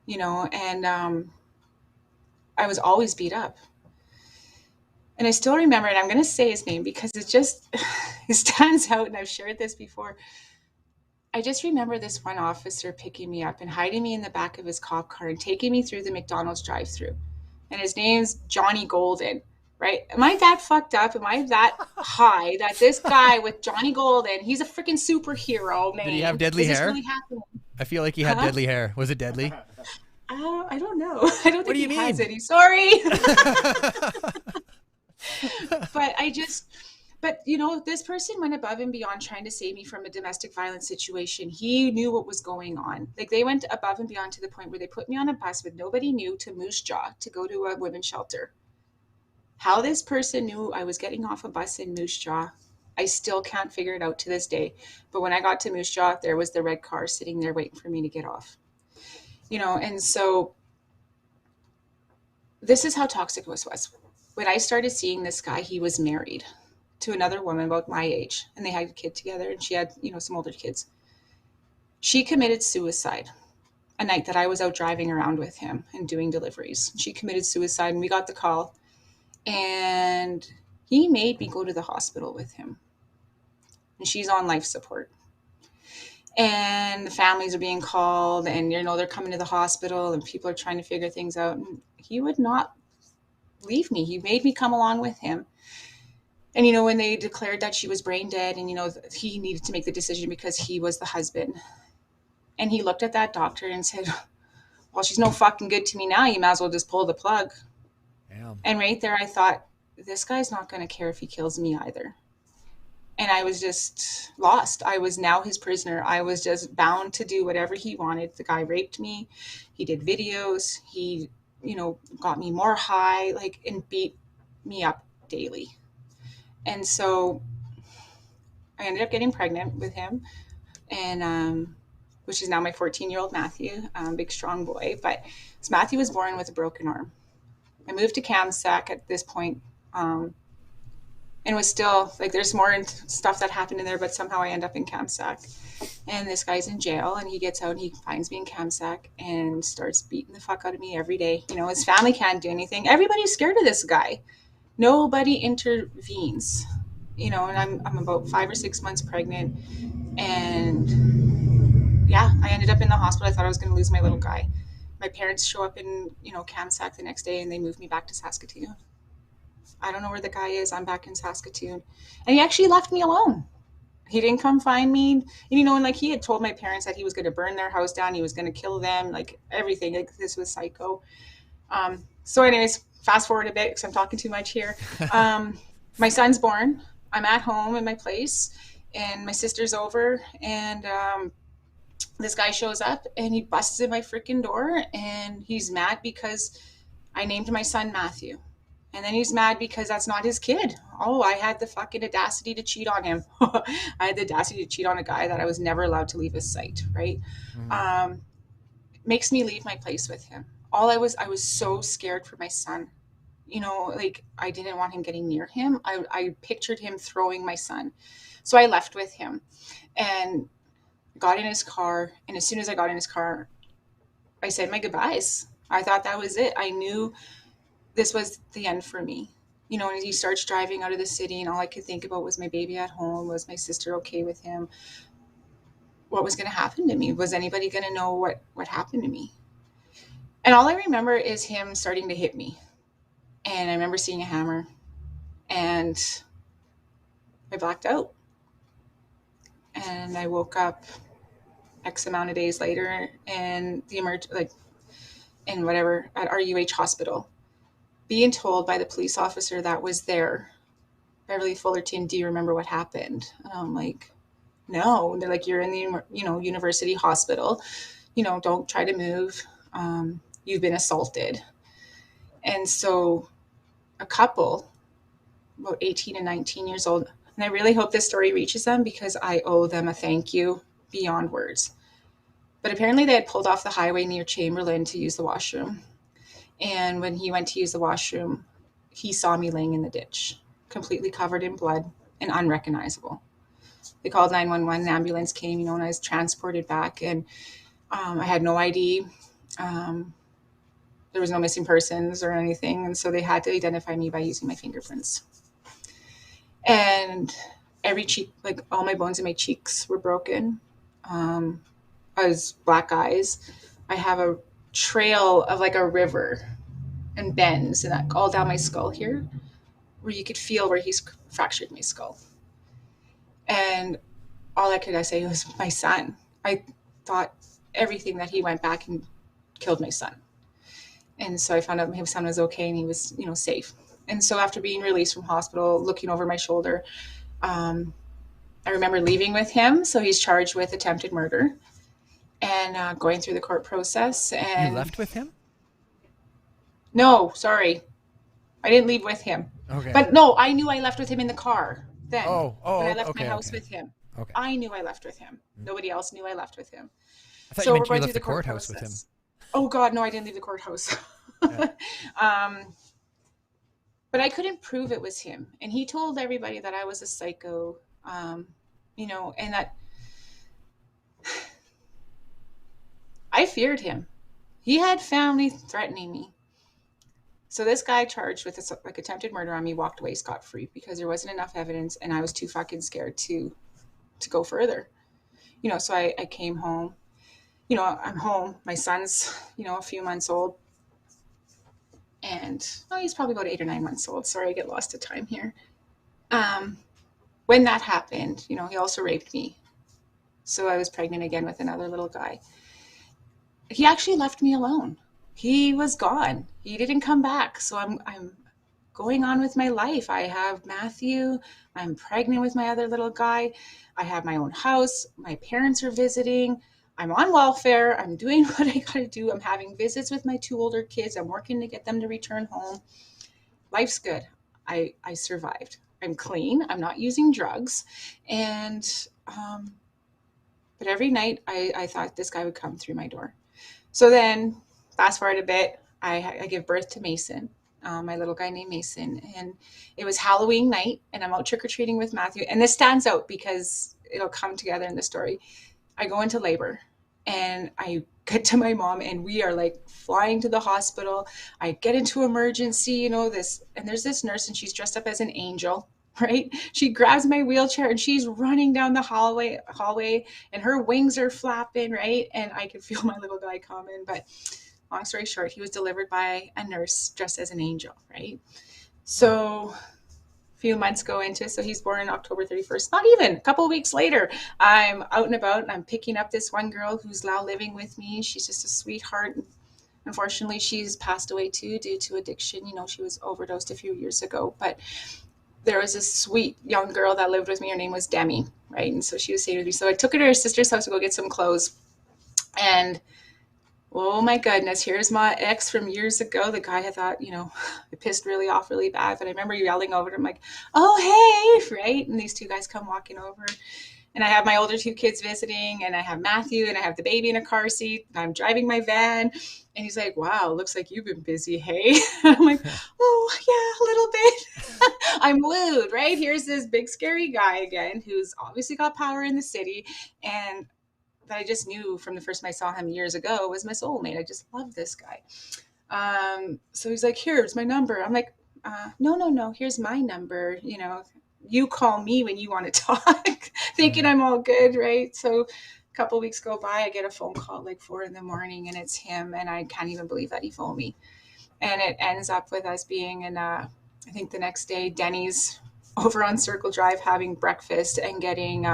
and I was always beat up. And I still remember, and I'm going to say his name because it stands out, and I've shared this before. I just remember this one officer picking me up and hiding me in the back of his cop car and taking me through the McDonald's drive-thru. And his name's Johnny Golden. Right? Am I that fucked up? Am I that high that this guy with Johnny Golden, he's a freaking superhero, man. Did he have deadly hair? Really I feel like he had deadly hair. Was it deadly? I don't know. I don't think he has any. Sorry. But this person went above and beyond trying to save me from a domestic violence situation. He knew what was going on. Like they went above and beyond to the point where they put me on a bus with nobody knew to Moose Jaw to go to a women's shelter. How this person knew I was getting off a bus in Moose Jaw, I still can't figure it out to this day. But when I got to Moose Jaw, there was the red car sitting there waiting for me to get off. And so this is how toxic this was. When I started seeing this guy, he was married to another woman about my age, and they had a kid together, and she had, some older kids. She committed suicide a night that I was out driving around with him and doing deliveries. She committed suicide, and we got the call. And he made me go to the hospital with him. And she's on life support. And the families are being called and, they're coming to the hospital and people are trying to figure things out. And he would not leave me. He made me come along with him. And, when they declared that she was brain dead and, he needed to make the decision because he was the husband. And he looked at that doctor and said, well, she's no fucking good to me now. You might as well just pull the plug. Damn. And right there, I thought, this guy's not going to care if he kills me either. And I was just lost. I was now his prisoner. I was just bound to do whatever he wanted. The guy raped me. He did videos. He, got me more high, and beat me up daily. And so I ended up getting pregnant with him, and which is now my 14-year-old Matthew, big, strong boy. But Matthew was born with a broken arm. I moved to Kamsack at this point, and was still, there's more stuff that happened in there, but somehow I end up in Kamsack. And this guy's in jail, and he gets out, and he finds me in Kamsack and starts beating the fuck out of me every day. His family can't do anything. Everybody's scared of this guy. Nobody intervenes, and I'm about 5 or 6 months pregnant. And yeah, I ended up in the hospital. I thought I was going to lose my little guy. My parents show up in, Kamsack the next day, and they moved me back to Saskatoon. I don't know where the guy is. I'm back in Saskatoon. And he actually left me alone. He didn't come find me. And, he had told my parents that he was going to burn their house down. He was going to kill them, everything. This was psycho. So anyways, fast forward a bit because I'm talking too much here. My son's born. I'm at home in my place, and my sister's over, and this guy shows up, and he busts in my freaking door, and he's mad because I named my son Matthew. And then he's mad because that's not his kid. Oh, I had the fucking audacity to cheat on him. I had the audacity to cheat on a guy that I was never allowed to leave his sight, right? Makes me leave my place with him. I was so scared for my son. I didn't want him getting near him. I pictured him throwing my son. So I left with him and got in his car. And as soon as I got in his car, I said my goodbyes. I thought that was it. I knew this was the end for me. And he starts driving out of the city, and all I could think about was my baby at home. Was my sister okay with him? What was going to happen to me? Was anybody going to know what happened to me? And all I remember is him starting to hit me. And I remember seeing a hammer, and I blacked out. And I woke up X amount of days later in the at RUH hospital, being told by the police officer that was there, Beverly Fullerton, do you remember what happened? And I'm like, no. And they're like, you're in the, university hospital, don't try to move. You've been assaulted. And so a couple, about 18 and 19 years old, and I really hope this story reaches them because I owe them a thank you beyond words. But apparently they had pulled off the highway near Chamberlain to use the washroom. And when he went to use the washroom, he saw me laying in the ditch, completely covered in blood and unrecognizable. They called 911, an ambulance came, and I was transported back, and I had no ID. There was no missing persons or anything. And so they had to identify me by using my fingerprints. And every cheek, all my bones in my cheeks were broken. I was black eyes. I have a trail of a river and bends and that all down my skull here, where you could feel where he's fractured my skull. And all I could say was my son. I thought everything that he went back and killed my son. And so I found out my son was okay and he was, safe. And so after being released from hospital, looking over my shoulder, I remember leaving with him. So he's charged with attempted murder and going through the court process. And you left with him? No, sorry. I didn't leave with him. Okay. But no, I knew I left with him in the car then. Oh, when I left okay, my house with him. Okay. I knew I left with him. Nobody else knew I left with him. I thought you meant you left the courthouse with him. Oh God, no, I didn't leave the courthouse. Yeah. But I couldn't prove it was him. And he told everybody that I was a psycho, and that I feared him. He had family threatening me. So this guy charged with attempted murder on me walked away scot-free because there wasn't enough evidence and I was too fucking scared to go further. So I came home. I'm home. My son's, a few months old. And he's probably about 8 or 9 months old. Sorry, I get lost of time here. When that happened, he also raped me. So I was pregnant again with another little guy. He actually left me alone. He was gone. He didn't come back. So I'm going on with my life. I have Matthew. I'm pregnant with my other little guy. I have my own house. My parents are visiting. I'm on welfare. I'm doing what I got to do. I'm having visits with my 2 older kids. I'm working to get them to return home. Life's good. I survived. I'm clean. I'm not using drugs. And, but every night I thought this guy would come through my door. So then fast forward a bit, I give birth to Mason, my little guy named Mason. And it was Halloween night, and I'm out trick-or-treating with Matthew. And this stands out because it'll come together in the story. I go into labor, and I get to my mom, and we are like flying to the hospital. I get into emergency, and there's this nurse, and she's dressed up as an angel. Right? She grabs my wheelchair and she's running down the hallway, and her wings are flapping, right? And I could feel my little guy coming. But long story short, he was delivered by a nurse dressed as an angel, right? So a few months go into, so he's born on October 31st. Not even a couple of weeks later, I'm out and about, and I'm picking up this one girl who's now living with me. She's just a sweetheart. Unfortunately, she's passed away too due to addiction. She was overdosed a few years ago. But there was this sweet young girl that lived with me. Her name was Demi, right? And so she was staying with me. So I took her to her sister's house to go get some clothes. And oh my goodness, here's my ex from years ago. The guy I thought, I pissed really off really bad. But I remember yelling over to him like, oh, hey, right? And these 2 guys come walking over. And I have my older 2 kids visiting, and I have Matthew, and I have the baby in a car seat. And I'm driving my van. And he's like, wow, looks like you've been busy, hey? I'm like, oh, yeah, a little bit. I'm wooed, right? Here's this big, scary guy again who's obviously got power in the city. And that I just knew from the first time I saw him years ago was my soulmate. I just love this guy. So he's like, here's my number. I'm like, no, here's my number. You call me when you want to talk, thinking I'm all good, right? So a couple of weeks go by, I get a phone call like 4 a.m, and it's him, and I can't even believe that he phoned me. And it ends up with us being in, I think the next day, Denny's over on Circle Drive having breakfast and getting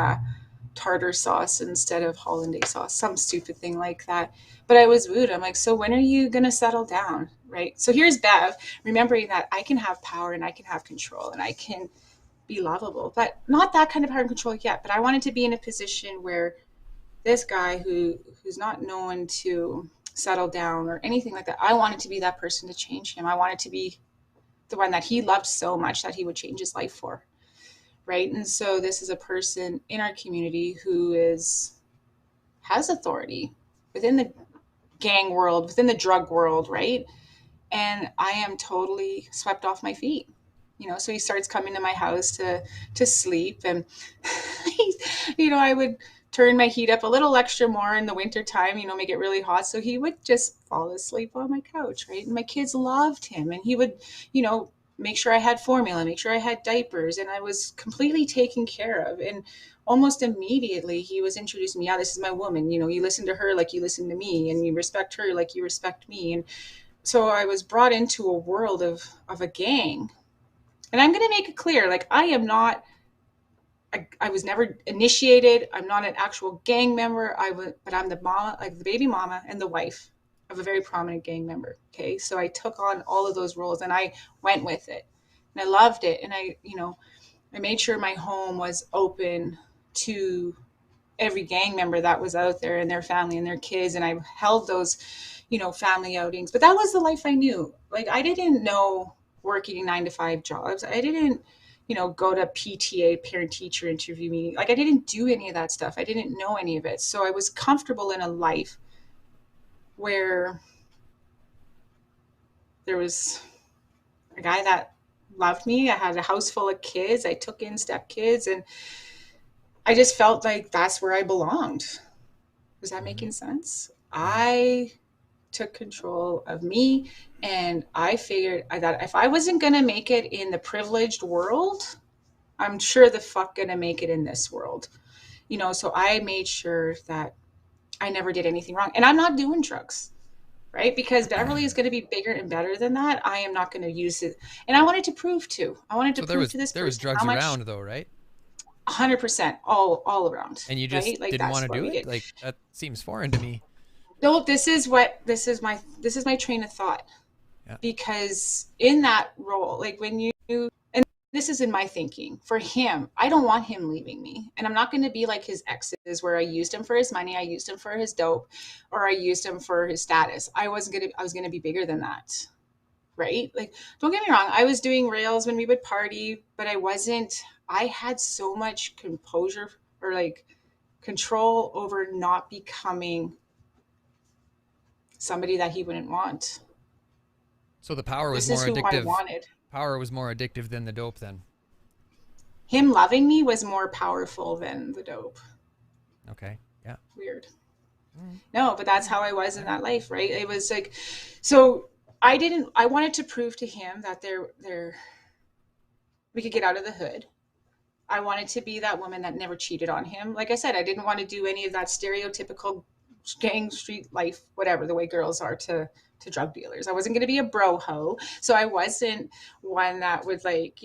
tartar sauce instead of hollandaise sauce, some stupid thing like that. But I was wooed. I'm like, so when are you going to settle down, right? So here's Bev, remembering that I can have power and I can have control and I can be lovable, but not that kind of power and control yet. But I wanted to be in a position where this guy who's not known to settle down or anything like that, I wanted to be that person to change him. I wanted to be the one that he loved so much that he would change his life for, right? And so this is a person in our community who has authority within the gang world, within the drug world, right? And I am totally swept off my feet. So he starts coming to my house to sleep, and I would turn my heat up a little extra more in the winter time, make it really hot. So he would just fall asleep on my couch, right? And my kids loved him, and he would, make sure I had formula, make sure I had diapers, and I was completely taken care of. And almost immediately he was introducing me, this is my woman, you listen to her like you listen to me, and you respect her like you respect me. And so I was brought into a world of a gang. And I'm going to make it clear, like, I am not, I was never initiated. I'm not an actual gang member. But I'm the mama, like the baby mama and the wife of a very prominent gang member. Okay. So I took on all of those roles and I went with it, and I loved it. And I made sure my home was open to every gang member that was out there and their family and their kids. And I held those, family outings, but that was the life I knew. Like, I didn't know working 9-to-5 jobs. I didn't, go to PTA, parent teacher interview meeting. Like, I didn't do any of that stuff. I didn't know any of it. So I was comfortable in a life where there was a guy that loved me. I had a house full of kids. I took in stepkids, and I just felt like that's where I belonged. Was that making sense? I took control of me, and I figured that if I wasn't going to make it in the privileged world, I'm sure the fuck going to make it in this world. So I made sure that I never did anything wrong. And I'm not doing drugs. right? Because Beverly is going to be bigger and better than that. I am not going to use it. And I wanted to prove So to this there was person drugs how much, around though, right? 100% all around, And you just right? Like didn't want that's to what do we it? did. Like that seems foreign to me. No, this is my train of thought, Yeah. because in that role, like when you, and this is in my thinking for him, I don't want him leaving me. And I'm not going to be like his exes where I used him for his money, I used him for his dope, or I used him for his status. I was going to be bigger than that. Right? Like, don't get me wrong, I was doing rails when we would party, but I had so much composure, or like control over not becoming somebody that he wouldn't want. So the power was This is more who I addictive. wanted. Power was more addictive than the dope then. Him loving me was more powerful than the dope. Okay. Yeah. Weird. Mm. No, but that's how I was in that life, right? It was like, so I wanted to prove to him that we could get out of the hood. I wanted to be that woman that never cheated on him. Like I said, I didn't want to do any of that stereotypical gang street life, whatever, the way girls are to drug dealers. I wasn't going to be a bro hoe. So I wasn't one that would, like,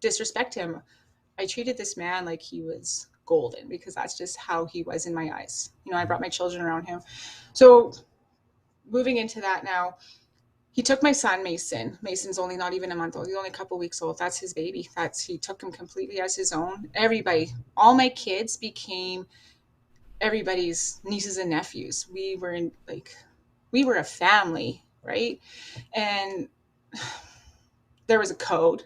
disrespect him. I treated this man like he was golden, because that's just how he was in my eyes. I brought my children around him. So moving into that now, he took my son, Mason. Mason's only not even a month old. He's only a couple weeks old. That's his baby. He took him completely as his own. Everybody, all my kids became everybody's nieces and nephews. We were a family, right? And there was a code.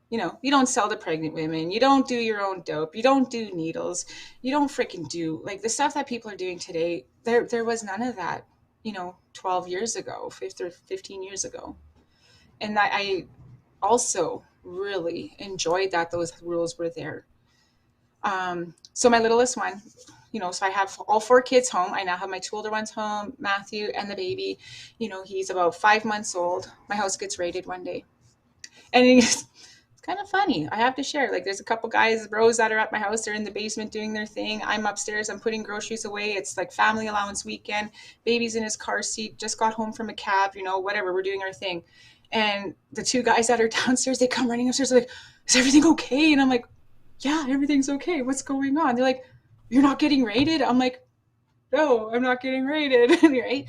You don't sell to pregnant women. You don't do your own dope. You don't do needles. You don't freaking do, like, the stuff that people are doing today. There was none of that, 12 years ago, 15 years ago. And I also really enjoyed that those rules were there. So my littlest one, so I have all 4 kids home. I now have my 2 older ones home, Matthew and the baby. He's about 5 months old. My house gets raided one day. And it's kind of funny. I have to share. Like, there's a couple guys, bros, that are at my house. They're in the basement doing their thing. I'm upstairs. I'm putting groceries away. It's like family allowance weekend. Baby's in his car seat. Just got home from a cab. Whatever. We're doing our thing. And the 2 guys that are downstairs, they come running upstairs. They're like, "Is everything okay?" And I'm like, "Yeah, everything's okay. What's going on?" They're like, "You're not getting raided?" I'm like, "No, I'm not getting raided." Right?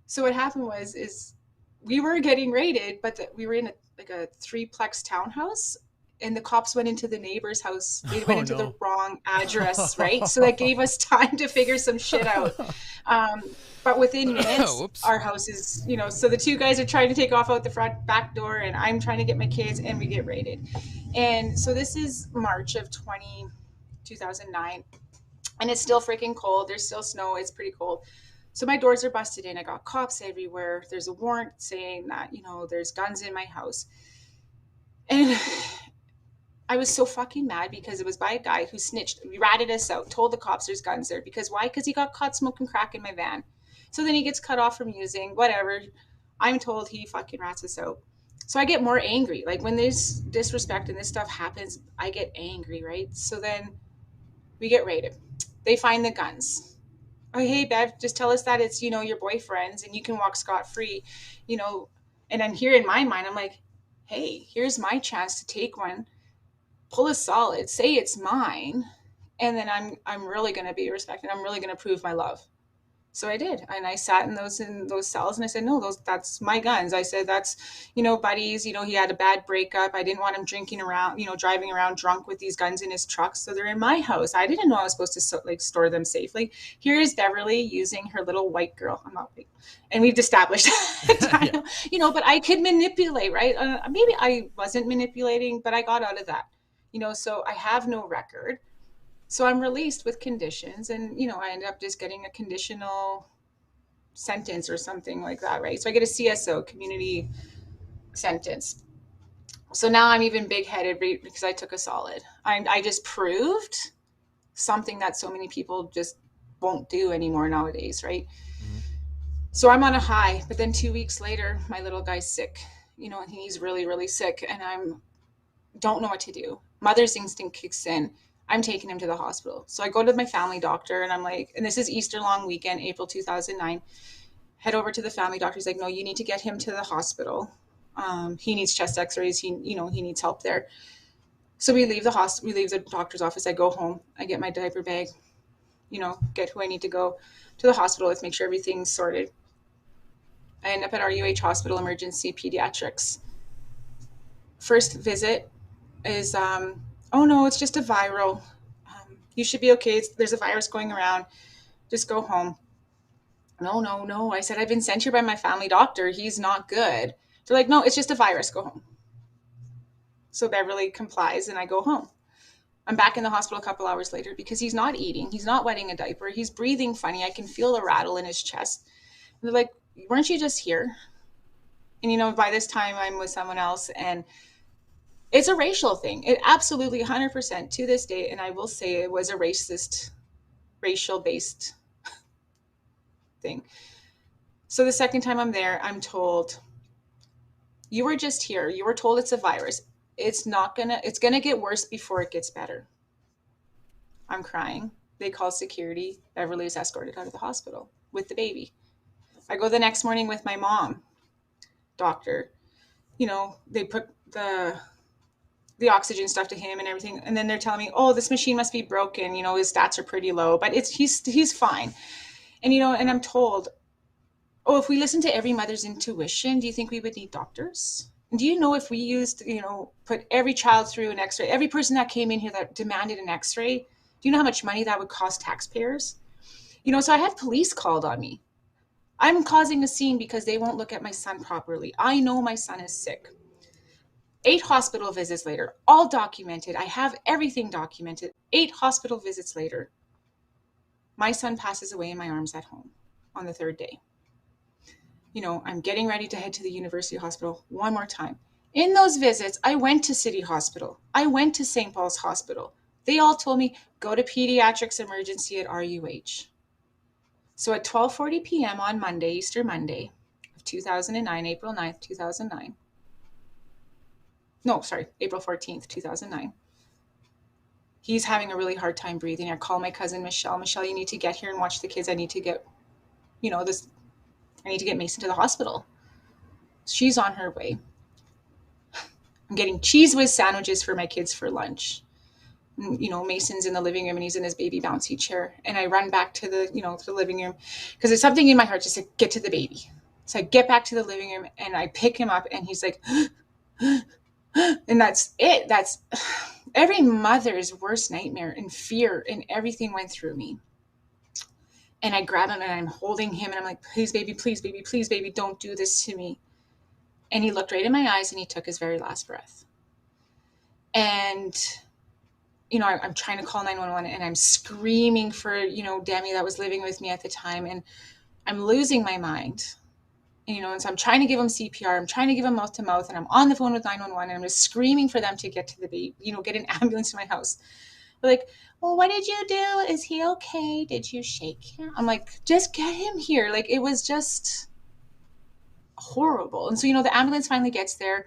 So what happened is we were getting raided, but we were in a 3-plex townhouse, and the cops went into the neighbor's house. They went into the wrong address, right? So that gave us time to figure some shit out. But within minutes, our house is, so the 2 guys are trying to take off out the front back door, and I'm trying to get my kids, and we get raided. And so this is March of 2009, and it's still freaking cold. There's still snow. It's pretty cold. So my doors are busted in. I got cops everywhere. There's a warrant saying that, there's guns in my house. And I was so fucking mad because it was by a guy who snitched. He ratted us out, told the cops there's guns there. Because why? Because he got caught smoking crack in my van. So then he gets cut off from using, whatever. I'm told he fucking rats us out. So I get more angry. Like, when there's disrespect and this stuff happens, I get angry, right? So then we get raided. They find the guns. "Oh, hey, Bev, just tell us that it's, your boyfriend's, and you can walk scot-free," and I'm here in my mind, I'm like, hey, here's my chance to take one, pull a solid, say it's mine, and then I'm really going to be respected. I'm really going to prove my love. So I did. And I sat in those cells, and I said, "No, that's my guns." I said, "That's, buddies, he had a bad breakup. I didn't want him drinking around, driving around drunk with these guns in his truck. So they're in my house. I didn't know I was supposed to store them safely. Here is Beverly using her little white girl." I'm not white. And we've established that, yeah. But I could manipulate, right? Maybe I wasn't manipulating, but I got out of that, so I have no record. So I'm released with conditions, and, I end up just getting a conditional sentence or something like that, right? So I get a CSO, community sentence. So now I'm even big-headed because I took a solid. I just proved something that so many people just won't do anymore nowadays, right? Mm-hmm. So I'm on a high, but then 2 weeks later, my little guy's sick, and he's really, really sick, and don't know what to do. Mother's instinct kicks in. I'm taking him to the hospital. So I go to my family doctor, and I'm like, and this is Easter long weekend, April 2009. Head over to the family doctor. He's like, no, you need to get him to the hospital. He needs chest x-rays. He needs help there. So we leave the doctor's office. I go home. I get my diaper bag, get who I need to go to the hospital with, make sure everything's sorted. I end up at RUH Hospital Emergency Pediatrics. First visit is, oh no, it's just a viral. You should be okay. There's a virus going around. Just go home. No. I said, I've been sent here by my family doctor. He's not good. They're like, no, it's just a virus. Go home. So Beverly complies and I go home. I'm back in the hospital a couple hours later because he's not eating. He's not wetting a diaper. He's breathing funny. I can feel a rattle in his chest. And they're like, weren't you just here? And, by this time I'm with someone else, and it's a racial thing. It absolutely 100% to this day. And I will say it was a racial-based thing. So the second time I'm there, I'm told, you were just here. You were told it's a virus. It's going to get worse before it gets better. I'm crying. They call security. Beverly is escorted out of the hospital with the baby. I go the next morning with my mom, doctor. They put the oxygen stuff to him and everything. And then they're telling me, oh, this machine must be broken. His stats are pretty low, but he's fine. And, and I'm told, oh, if we listen to every mother's intuition, do you think we would need doctors? And do you know if we used, put every child through an x-ray, every person that came in here that demanded an x-ray, do you know how much money that would cost taxpayers? So I had police called on me. I'm causing a scene because they won't look at my son properly. I know my son is sick. 8 hospital visits later, all documented. I have everything documented. 8 hospital visits later, my son passes away in my arms at home on the 3rd day. I'm getting ready to head to the University Hospital one more time. In those visits, I went to City Hospital. I went to St. Paul's Hospital. They all told me, go to pediatrics emergency at RUH. So at 12:40 p.m. on Monday, Easter Monday of 2009, April 9th, 2009. No, sorry, April 14th, 2009. He's having a really hard time breathing. I call my cousin, Michelle. Michelle, you need to get here and watch the kids. I need to get, I need to get Mason to the hospital. She's on her way. I'm getting Cheese Whiz sandwiches for my kids for lunch. Mason's in the living room and he's in his baby bouncy chair. And I run back to the living room because there's something in my heart just to get to the baby. So I get back to the living room and I pick him up and he's like, and that's it. That's every mother's worst nightmare, and fear and everything went through me. And I grab him and I'm holding him and I'm like, please, baby, don't do this to me. And he looked right in my eyes and he took his very last breath. And, I'm trying to call 911 and I'm screaming for, Demi that was living with me at the time. And I'm losing my mind, and so I'm trying to give him CPR. I'm trying to give him mouth to mouth and I'm on the phone with 911 and I'm just screaming for them to get to the baby, get an ambulance to my house. They're like, well, what did you do? Is he okay? Did you shake him? I'm like, just get him here. Like, it was just horrible. And so, the ambulance finally gets there.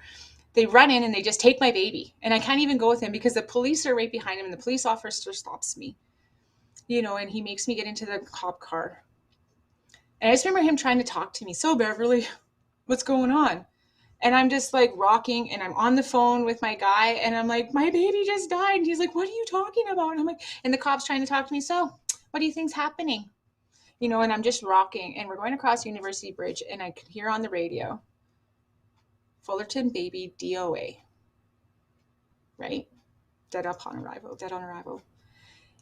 They run in and they just take my baby. And I can't even go with him because the police are right behind him and the police officer stops me, and he makes me get into the cop car. And I just remember him trying to talk to me. So, Beverly, what's going on? And I'm just like rocking and I'm on the phone with my guy and I'm like, my baby just died. And he's like, what are you talking about? And I'm like, and the cop's trying to talk to me. So what do you think's happening? And I'm just rocking and we're going across University Bridge and I could hear on the radio, Fullerton baby DOA, right? Dead on arrival.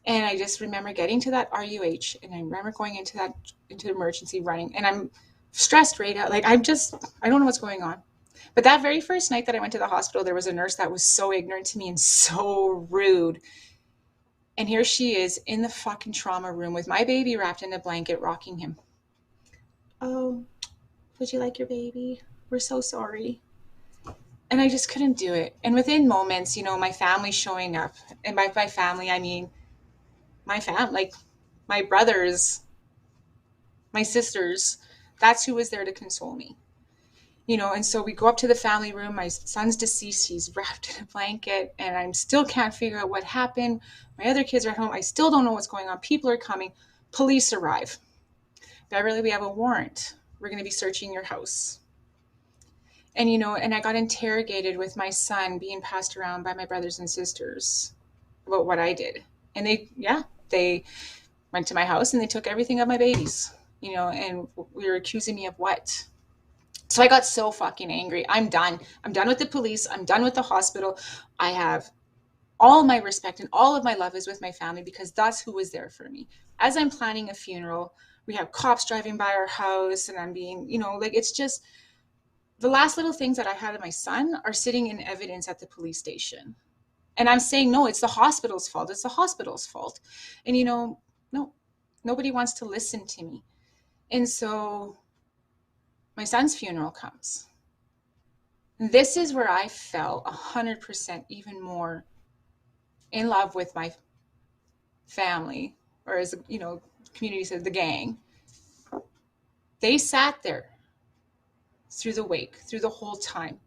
And I just remember getting to that RUH and I remember going into emergency running and I'm stressed right out. Like I don't know what's going on. But that very first night that I went to the hospital, there was a nurse that was so ignorant to me and so rude. And here she is in the fucking trauma room with my baby wrapped in a blanket, rocking him. Oh, would you like your baby? We're so sorry. And I just couldn't do it. And within moments, my family showing up. And by family, I mean my family, like my brothers, my sisters. That's who was there to console me. And so we go up to the family room. My son's deceased. He's wrapped in a blanket and I still can't figure out what happened. My other kids are at home. I still don't know what's going on. People are coming. Police arrive. Beverly, we have a warrant. We're going to be searching your house. And, you know, and I got interrogated with my son being passed around by my brothers and sisters about what I did. And they went to my house and they took everything of my babies, you know, and we were accusing me of what? So I got so fucking angry. I'm done. I'm done with the police. I'm done with the hospital. I have all my respect and all of my love is with my family because that's who was there for me. As I'm planning a funeral, we have cops driving by our house and I'm being, you know, like it's just the last little things that I had of my son are sitting in evidence at the police station. And I'm saying, no, it's the hospital's fault. It's the hospital's fault. And, you know, no, nobody wants to listen to me. And so my son's funeral comes. This is where I fell 100% even more in love with my family, or as, you know, community said, the gang. They sat there through the wake, through the whole time.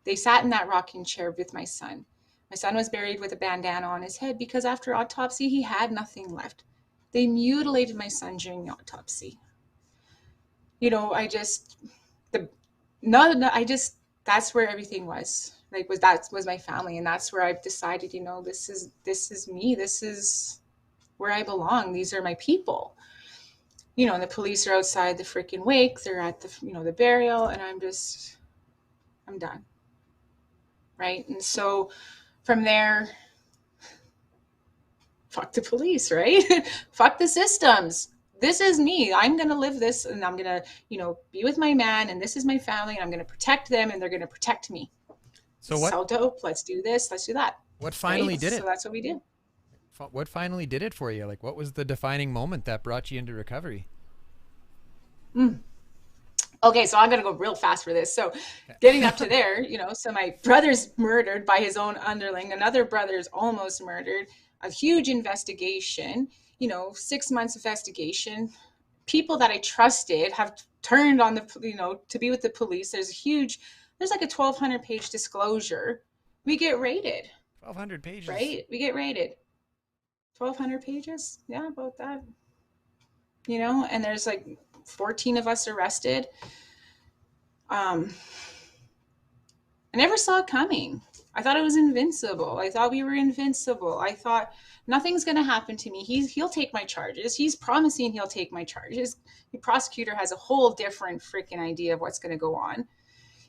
They sat in that rocking chair with my son. My son was buried with a bandana on his head because after autopsy, he had nothing left. They mutilated my son during the autopsy. You know, that's where everything was. That was my family. And that's where I've decided, you know, this is me. This is where I belong. These are my people. You know, and the police are outside the freaking wake. They're at the, you know, the burial. And I'm done. Right. And so from there, fuck the police, right? Fuck the systems. This is me. I'm going to live this and I'm going to, you know, be with my man and this is my family and I'm going to protect them and they're going to protect me. So what? So dope. Let's do this. Let's do that. What finally did it? So that's what we did. What finally did it for you? Like, what was the defining moment that brought you into recovery? Okay, so I'm going to go real fast for this. So getting up to there, you know, so my brother's murdered by his own underling. Another brother's almost murdered. A huge investigation, you know, 6 months investigation. People that I trusted have turned on the, you know, to be with the police. There's like a 1,200 page disclosure. We get raided. 1,200 pages. Right? We get raided. 1,200 pages? Yeah, about that. You know, and there's like 14 of us arrested. I never saw it coming. I thought it was invincible. I thought we were invincible. I thought nothing's going to happen to me. He'll take my charges. He's promising he'll take my charges. The prosecutor has a whole different freaking idea of what's going to go on.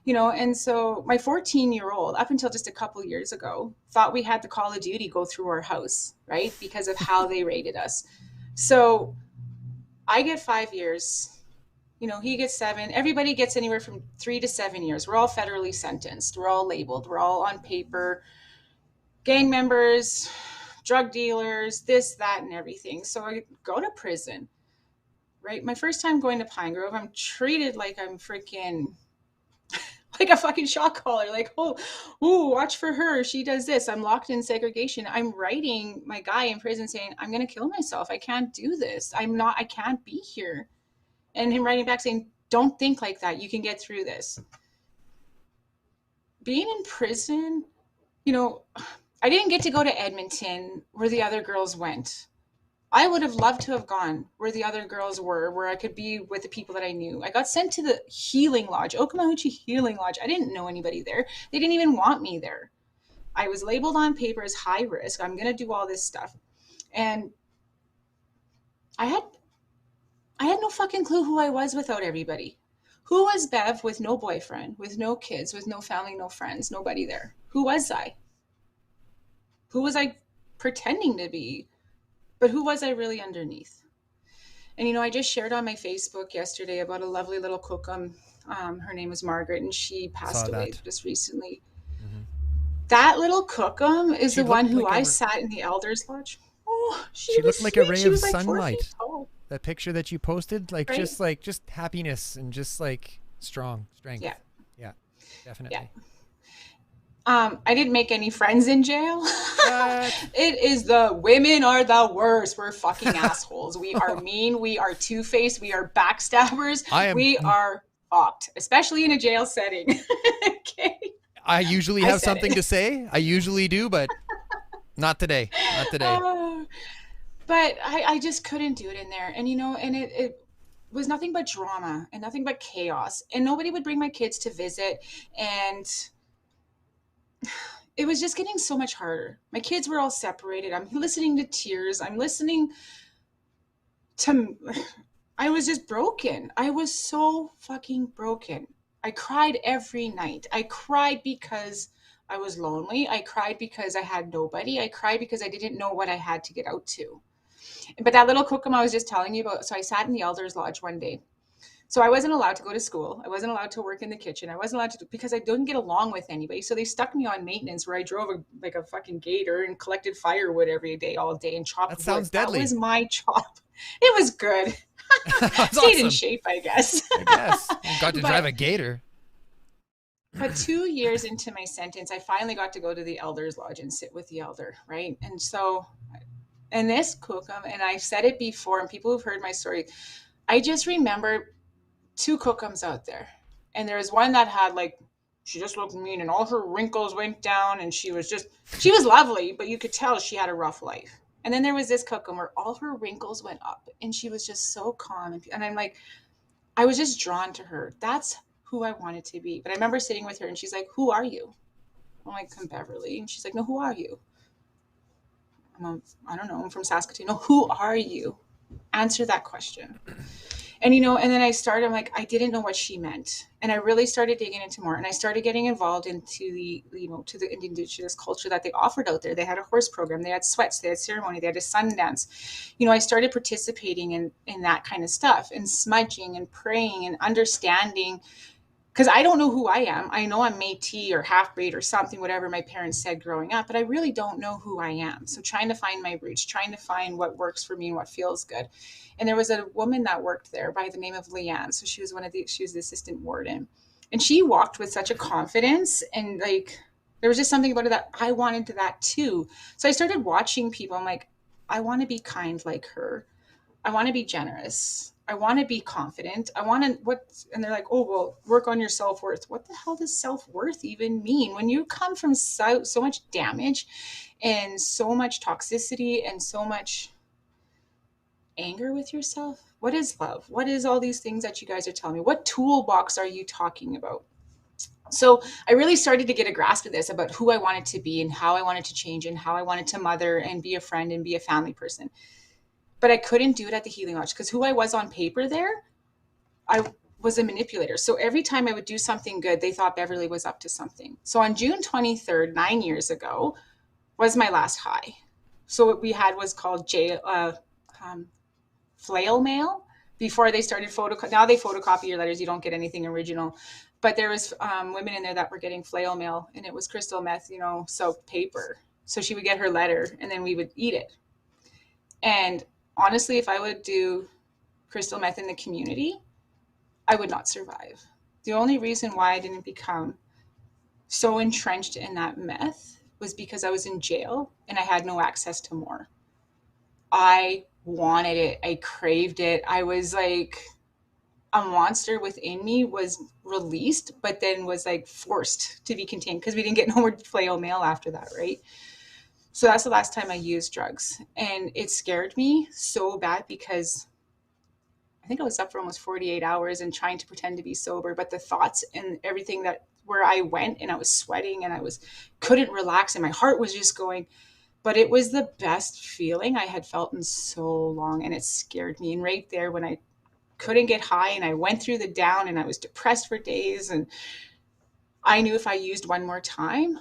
You know, and so my 14-year-old, up until just a couple years ago, thought we had the Call of Duty go through our house, right? Because of how they rated us. So I get 5 years. You know, he gets 7. Everybody gets anywhere from 3 to 7 years. We're all federally sentenced. We're all labeled. We're all on paper. Gang members, drug dealers, this, that, and everything. So I go to prison, right? My first time going to Pine Grove, I'm treated like I'm freaking... like a fucking shot caller, like, oh, watch for her. She does this. I'm locked in segregation. I'm writing my guy in prison saying, I'm going to kill myself. I can't do this. I can't be here. And him writing back saying, don't think like that. You can get through this. Being in prison, you know, I didn't get to go to Edmonton where the other girls went. I would have loved to have gone where the other girls were, where I could be with the people that I knew. I got sent to the Healing Lodge, Okamahuchi Healing Lodge. I didn't know anybody there. They didn't even want me there. I was labeled on paper as high risk. I'm going to do all this stuff. And I had no fucking clue who I was without everybody. Who was Bev with no boyfriend, with no kids, with no family, no friends, nobody there? Who was I? Who was I pretending to be? But who was I really underneath? And, you know, I just shared on my Facebook yesterday about a lovely little cookum. Her name was Margaret, and she passed away just recently. Mm-hmm. That little cookum is the one who I sat in the Elders Lodge. Oh, she looked like a ray of sunlight. That picture that you posted, like, right? just happiness and just like strength. Yeah, definitely. Yeah. I didn't make any friends in jail. It is the women are the worst. We're fucking assholes. We are mean. We are two-faced. We are backstabbers. We are fucked, especially in a jail setting. Okay. I usually have something to say. I usually do, but not today. Not today. But I just couldn't do it in there. And, you know, and was nothing but drama and nothing but chaos. And nobody would bring my kids to visit. And it was just getting so much harder. My kids were all separated. I'm listening to tears. I'm listening to, I was just broken. I was so fucking broken. I cried every night. I cried because I was lonely. I cried because I had nobody. I cried because I didn't know what I had to get out to. But that little cookum I was just telling you about, so I sat in the elders lodge one day. So I wasn't allowed to go to school. I wasn't allowed to work in the kitchen. I wasn't allowed to, because I didn't get along with anybody. So they stuck me on maintenance, where I drove a fucking gator and collected firewood every day, all day, and chopped wood. That sounds deadly. That was my job. It was good. That's Stayed awesome. in shape, I guess. I guess. You got to drive a gator. But 2 years into my sentence, I finally got to go to the elders lodge and sit with the elder, right? And so, and this cookum, and I've said it before, and people who've heard my story, I just remember 2 cookums out there. And there was one that had, like, she just looked mean and all her wrinkles went down, and she was lovely, but you could tell she had a rough life. And then there was this cookum where all her wrinkles went up and she was just so calm. And I'm like, I was just drawn to her. That's who I wanted to be. But I remember sitting with her and she's like, who are you? I'm like, I'm Beverly. And she's like, no, who are you? I don't know. I'm from Saskatoon. No, who are you? Answer that question. And, and then I'm like, I didn't know what she meant. And I really started digging into more. And I started getting involved into to the Indigenous culture that they offered out there. They had a horse program. They had sweats. They had ceremony. They had a sun dance. I started participating in that kind of stuff, and smudging and praying and understanding, because I don't know who I am. I know I'm Métis or half-breed or something, whatever my parents said growing up, but I really don't know who I am. So trying to find my roots, trying to find what works for me and what feels good. And there was a woman that worked there by the name of Leanne. So she was the assistant warden. And she walked with such a confidence, and like, there was just something about it that I wanted to that too. So I started watching people. I'm like, I want to be kind like her. I want to be generous. I want to be confident. And they're like, oh, well, work on your self-worth. What the hell does self-worth even mean? When you come from so much damage and so much toxicity and so much anger with yourself, what is love? What is all these things that you guys are telling me? What toolbox are you talking about? So I really started to get a grasp of this, about who I wanted to be and how I wanted to change and how I wanted to mother and be a friend and be a family person. But I couldn't do it at the Healing Lodge, because who I was on paper there, I was a manipulator. So every time I would do something good, they thought Beverly was up to something. So on June 23rd, 9 years ago, was my last high. So what we had was called flail mail. Before they started now they photocopy your letters. You don't get anything original. But there was women in there that were getting flail mail, and it was crystal meth, soaked paper. So she would get her letter, and then we would eat it. And honestly, if I would do crystal meth in the community, I would not survive. The only reason why I didn't become so entrenched in that meth was because I was in jail and I had no access to more. I wanted it. I craved it. I was like, a monster within me was released, but then was like forced to be contained, because we didn't get no more flail mail after that, right? So that's the last time I used drugs. And it scared me so bad, because I think I was up for almost 48 hours and trying to pretend to be sober. But the thoughts and everything where I went, and I was sweating and couldn't relax, and my heart was just going. But it was the best feeling I had felt in so long, and it scared me. And right there, when I couldn't get high and I went through the down and I was depressed for days, and I knew if I used one more time,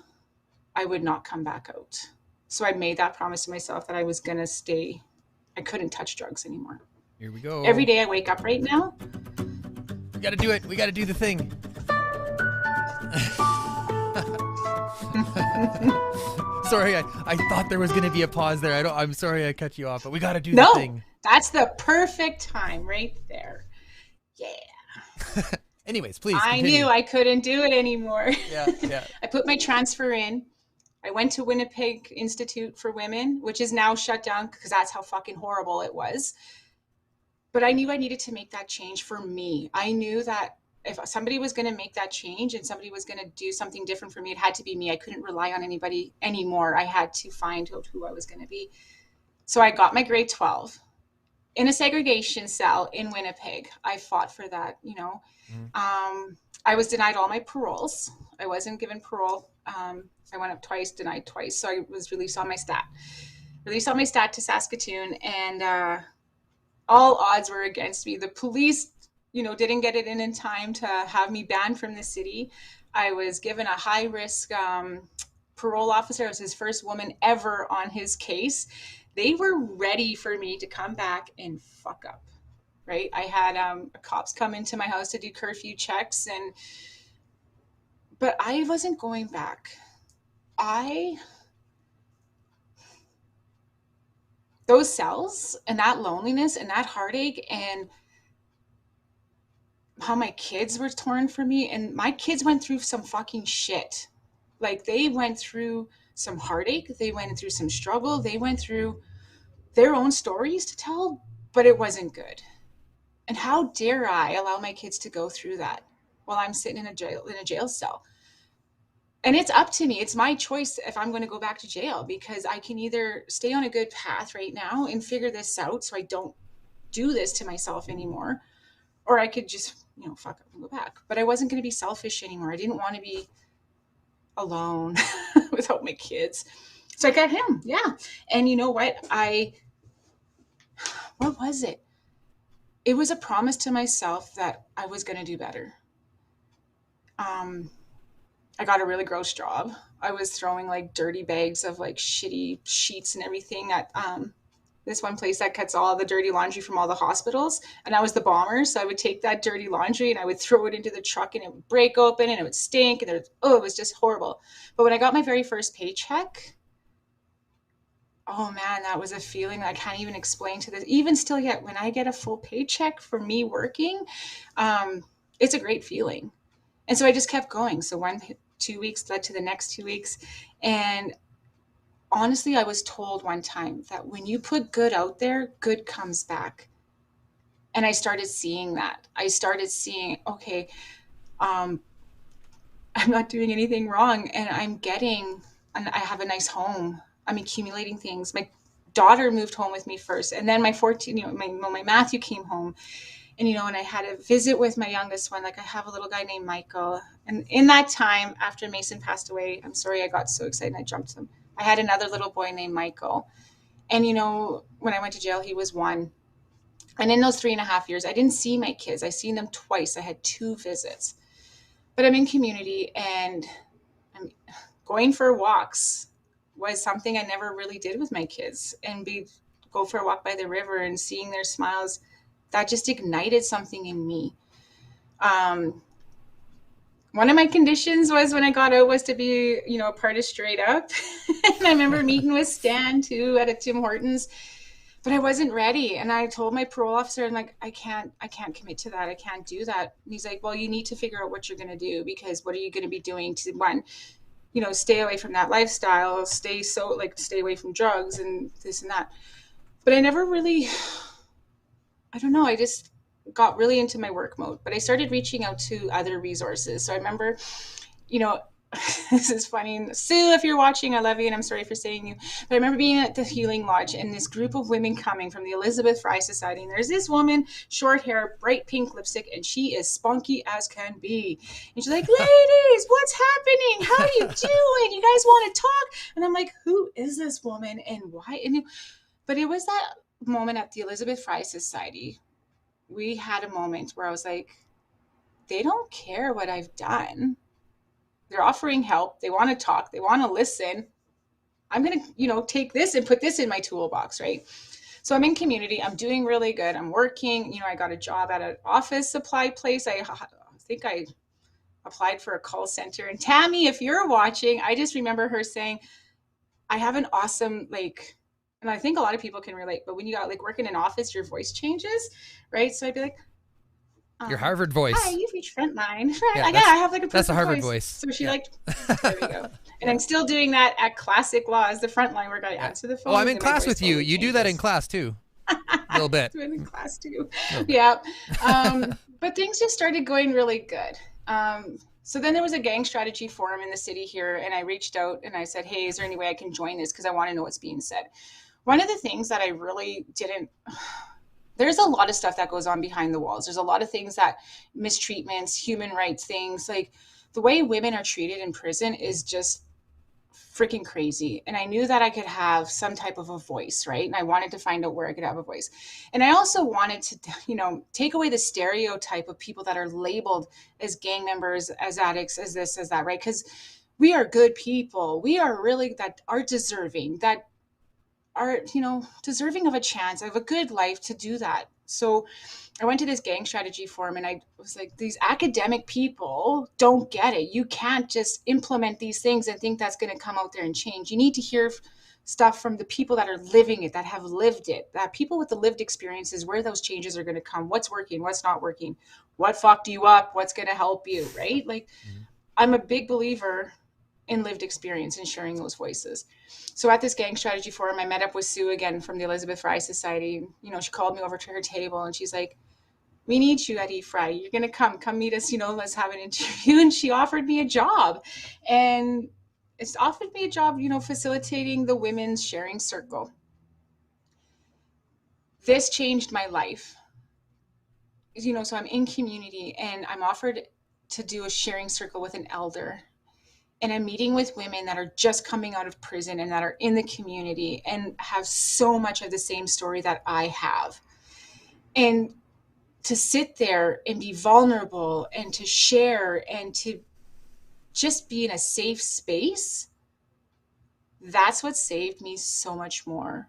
I would not come back out. So I made that promise to myself that I was going to stay. I couldn't touch drugs anymore. Here we go. Every day I wake up right now. We got to do it. We got to do the thing. Sorry, I thought there was going to be a pause there. I'm sorry I cut you off, but we got to do the thing. That's the perfect time right there. Yeah. Anyways, please I continue. knew I couldn't do it anymore. Yeah. I put my transfer in. I went to Winnipeg Institute for Women, which is now shut down because that's how fucking horrible it was. But I knew I needed to make that change for me. I knew that if somebody was going to make that change and somebody was going to do something different for me, it had to be me. I couldn't rely on anybody anymore. I had to find out who I was going to be. So I got my grade 12. in a segregation cell in Winnipeg. I fought for that, you know. I was denied all my paroles. I wasn't given parole. I went up twice, denied twice. So I was released on my stat to Saskatoon, and all odds were against me. The police, you know, didn't get it in time to have me banned from the city. I was given a high risk parole officer. I was his first woman ever on his case. They were ready for me to come back and fuck up, right? I had cops come into my house to do curfew checks, but I wasn't going back. Those cells and that loneliness and that heartache and how my kids were torn from me, and my kids went through some fucking shit. Like, they went through some heartache, they went through some struggle, they went through their own stories to tell, but it wasn't good. And how dare I allow my kids to go through that while I'm sitting in a jail cell? And it's up to me. It's my choice if I'm going to go back to jail, because I can either stay on a good path right now and figure this out so I don't do this to myself anymore, or I could just, you know, fuck up and go back. But I wasn't going to be selfish anymore. I didn't want to be alone without my kids. So I got him. Yeah. And you know what? What was it? It was a promise to myself that I was going to do better. I got a really gross job. I was throwing like dirty bags of like shitty sheets and everything at this one place that cuts all the dirty laundry from all the hospitals. And I was the bomber. So I would take that dirty laundry and I would throw it into the truck, and it would break open and it would stink. And it was just horrible. But when I got my very first paycheck, oh man, that was a feeling that I can't even explain to this. Even still yet, when I get a full paycheck for me working, it's a great feeling. And so I just kept going. So 2 weeks led to the next 2 weeks. And honestly, I was told one time that when you put good out there, good comes back. And I started seeing that. I started seeing, okay, I'm not doing anything wrong, and I have a nice home. I'm accumulating things. My daughter moved home with me first, and then my Matthew came home. And, you know, and I had a visit with my youngest one. Like, I have a little guy named Michael. And in that time, after Mason passed away, I'm sorry, I got so excited I jumped him. I had another little boy named Michael. And, you know, when I went to jail, he was 1. And in those 3.5 years, I didn't see my kids. I seen them twice. I had 2 visits. But I'm in community, and I'm going for walks was something I never really did with my kids. And go for a walk by the river and seeing their smiles, that just ignited something in me. One of my conditions was, when I got out, was to be, you know, a part of Straight Up. And I remember meeting with Stan too at a Tim Hortons, but I wasn't ready. And I told my parole officer, I'm like, I can't commit to that. I can't do that. And he's like, well, you need to figure out what you're going to do, because what are you going to be doing to, one, you know, stay away from that lifestyle, stay away from drugs and this and that. But I never really, I don't know, I just got really into my work mode. But I started reaching out to other resources. So I remember, you know, this is funny. Sue, if you're watching, I love you, and I'm sorry for saying you. But I remember being at the Healing Lodge, and this group of women coming from the Elizabeth Fry Society. And there's this woman, short hair, bright pink lipstick, and she is spunky as can be. And she's like, ladies, what's happening? How are you doing? You guys want to talk? And I'm like, who is this woman and why? But it was that moment at the Elizabeth Fry Society. We had a moment where I was like, they don't care what I've done. They're offering help. They want to talk. They want to listen. I'm going to, you know, take this and put this in my toolbox, right? So I'm in community. I'm doing really good. I'm working. You know, I got a job at an office supply place. I think I applied for a call center. And Tammy, if you're watching, I just remember her saying, I have an awesome, like, and I think a lot of people can relate, but when you got like work in an office, your voice changes, right? So I'd be like, your Harvard voice. Hi, you've reached Frontline. Yeah, I have like a that's a Harvard voice. So she there we go. And I'm still doing that at Classic Law as the Frontline, where I answer the phone. Oh, I'm in class with you. You do that in class too. A little bit. I'm in class too. Yeah. But things just started going really good. So then there was a gang strategy forum in the city here, and I reached out and I said, hey, is there any way I can join this? Because I want to know what's being said. One of the things that I really didn't there's a lot of stuff that goes on behind the walls. There's a lot of things that mistreatments, human rights things, like the way women are treated in prison is just freaking crazy. And I knew that I could have some type of a voice, right? And I wanted to find out where I could have a voice. And I also wanted to, take away the stereotype of people that are labeled as gang members, as addicts, as this, as that, right? Because we are good people. We are really that are deserving, that are, deserving of a chance, of a good life to do that. So I went to this gang strategy forum and I was like, these academic people don't get it. You can't just implement these things and think that's going to come out there and change. You need to hear stuff from the people that are living it, that have lived it, that people with the lived experiences, where those changes are going to come, what's working, what's not working, what fucked you up, what's going to help you, right? Like, I'm a big believer in lived experience and sharing those voices. So at this gang strategy forum, I met up with Sue again from the Elizabeth Fry Society. She called me over to her table and she's like, we need you at E-Fry. You're going to come meet us, let's have an interview. And she offered me a job. And it's offered me a job, facilitating the women's sharing circle. This changed my life. So I'm in community and I'm offered to do a sharing circle with an elder. And I'm meeting with women that are just coming out of prison and that are in the community and have so much of the same story that I have. And to sit there and be vulnerable and to share and to just be in a safe space, that's what saved me so much more.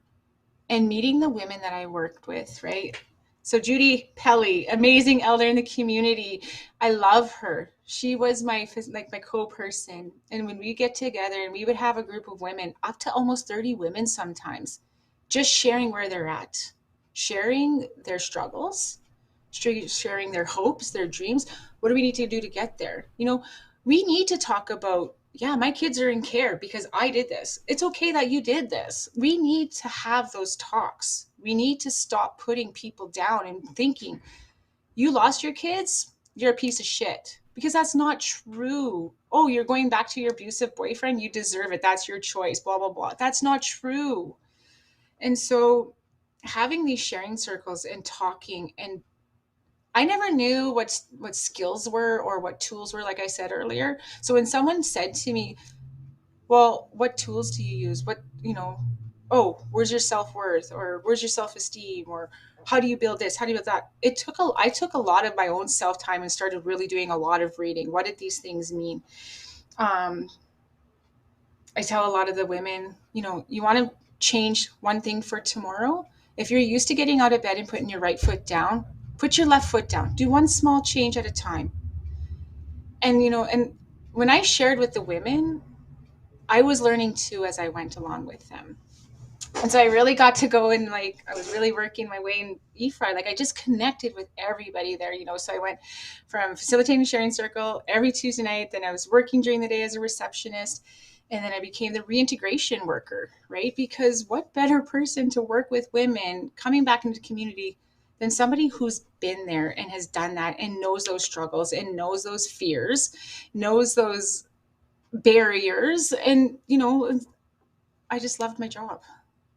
And meeting the women that I worked with, right? So Judy Pelly, amazing elder in the community. I love her. She was my co-person. And when we get together and we would have a group of women, up to almost 30 women sometimes, just sharing where they're at, sharing their struggles, sharing their hopes, their dreams. What do we need to do to get there? We need to talk about, my kids are in care because I did this. It's okay that you did this. We need to have those talks. We need to stop putting people down and thinking, you lost your kids, you're a piece of shit. Because that's not true. Oh, you're going back to your abusive boyfriend, you deserve it. That's your choice, blah, blah, blah. That's not true. And so having these sharing circles and talking, and I never knew what skills were or what tools were, like I said earlier. So when someone said to me, well, what tools do you use? Where's your self-worth, or where's your self-esteem, or how do you build this? How do you build that? I took a lot of my own self-time and started really doing a lot of reading. What did these things mean? I tell a lot of the women, you want to change one thing for tomorrow. If you're used to getting out of bed and putting your right foot down, put your left foot down. Do one small change at a time. And, and when I shared with the women, I was learning too as I went along with them. And so I really got to go and I was really working my way in E-Fry. I just connected with everybody there, So I went from facilitating sharing circle every Tuesday night. Then I was working during the day as a receptionist. And then I became the reintegration worker, right? Because what better person to work with women coming back into the community than somebody who's been there and has done that and knows those struggles and knows those fears, knows those barriers. And, I just loved my job.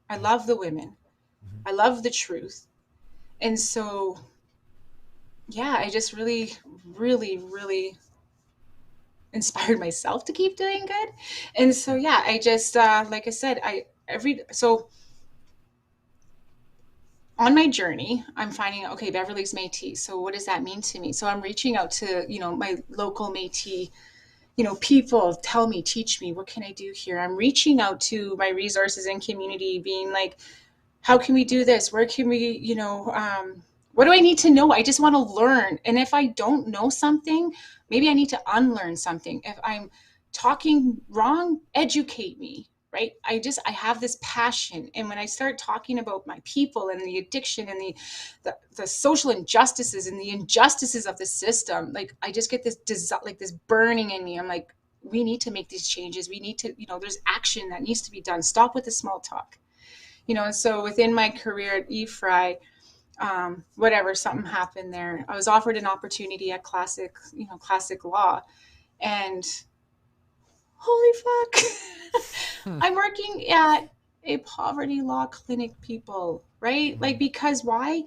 I love the women. I love the truth. And so, I just really, really, really inspired myself to keep doing good. And so, I just, like I said, on my journey, I'm finding, okay, Beverly's Métis. So what does that mean to me? So I'm reaching out to, my local Métis, people, tell me, teach me, what can I do here? I'm reaching out to my resources and community, being like, how can we do this? Where can we, what do I need to know? I just want to learn. And if I don't know something, maybe I need to unlearn something. If I'm talking wrong, educate me. Right? I have this passion. And when I start talking about my people and the addiction and the social injustices and the injustices of the system, I just get this this burning in me. I'm like, we need to make these changes. We need to, there's action that needs to be done. Stop with the small talk. And so within my career at E-Fry, something happened there. I was offered an opportunity at classic law, and holy fuck. I'm working at a poverty law clinic, people, right? Like, because why?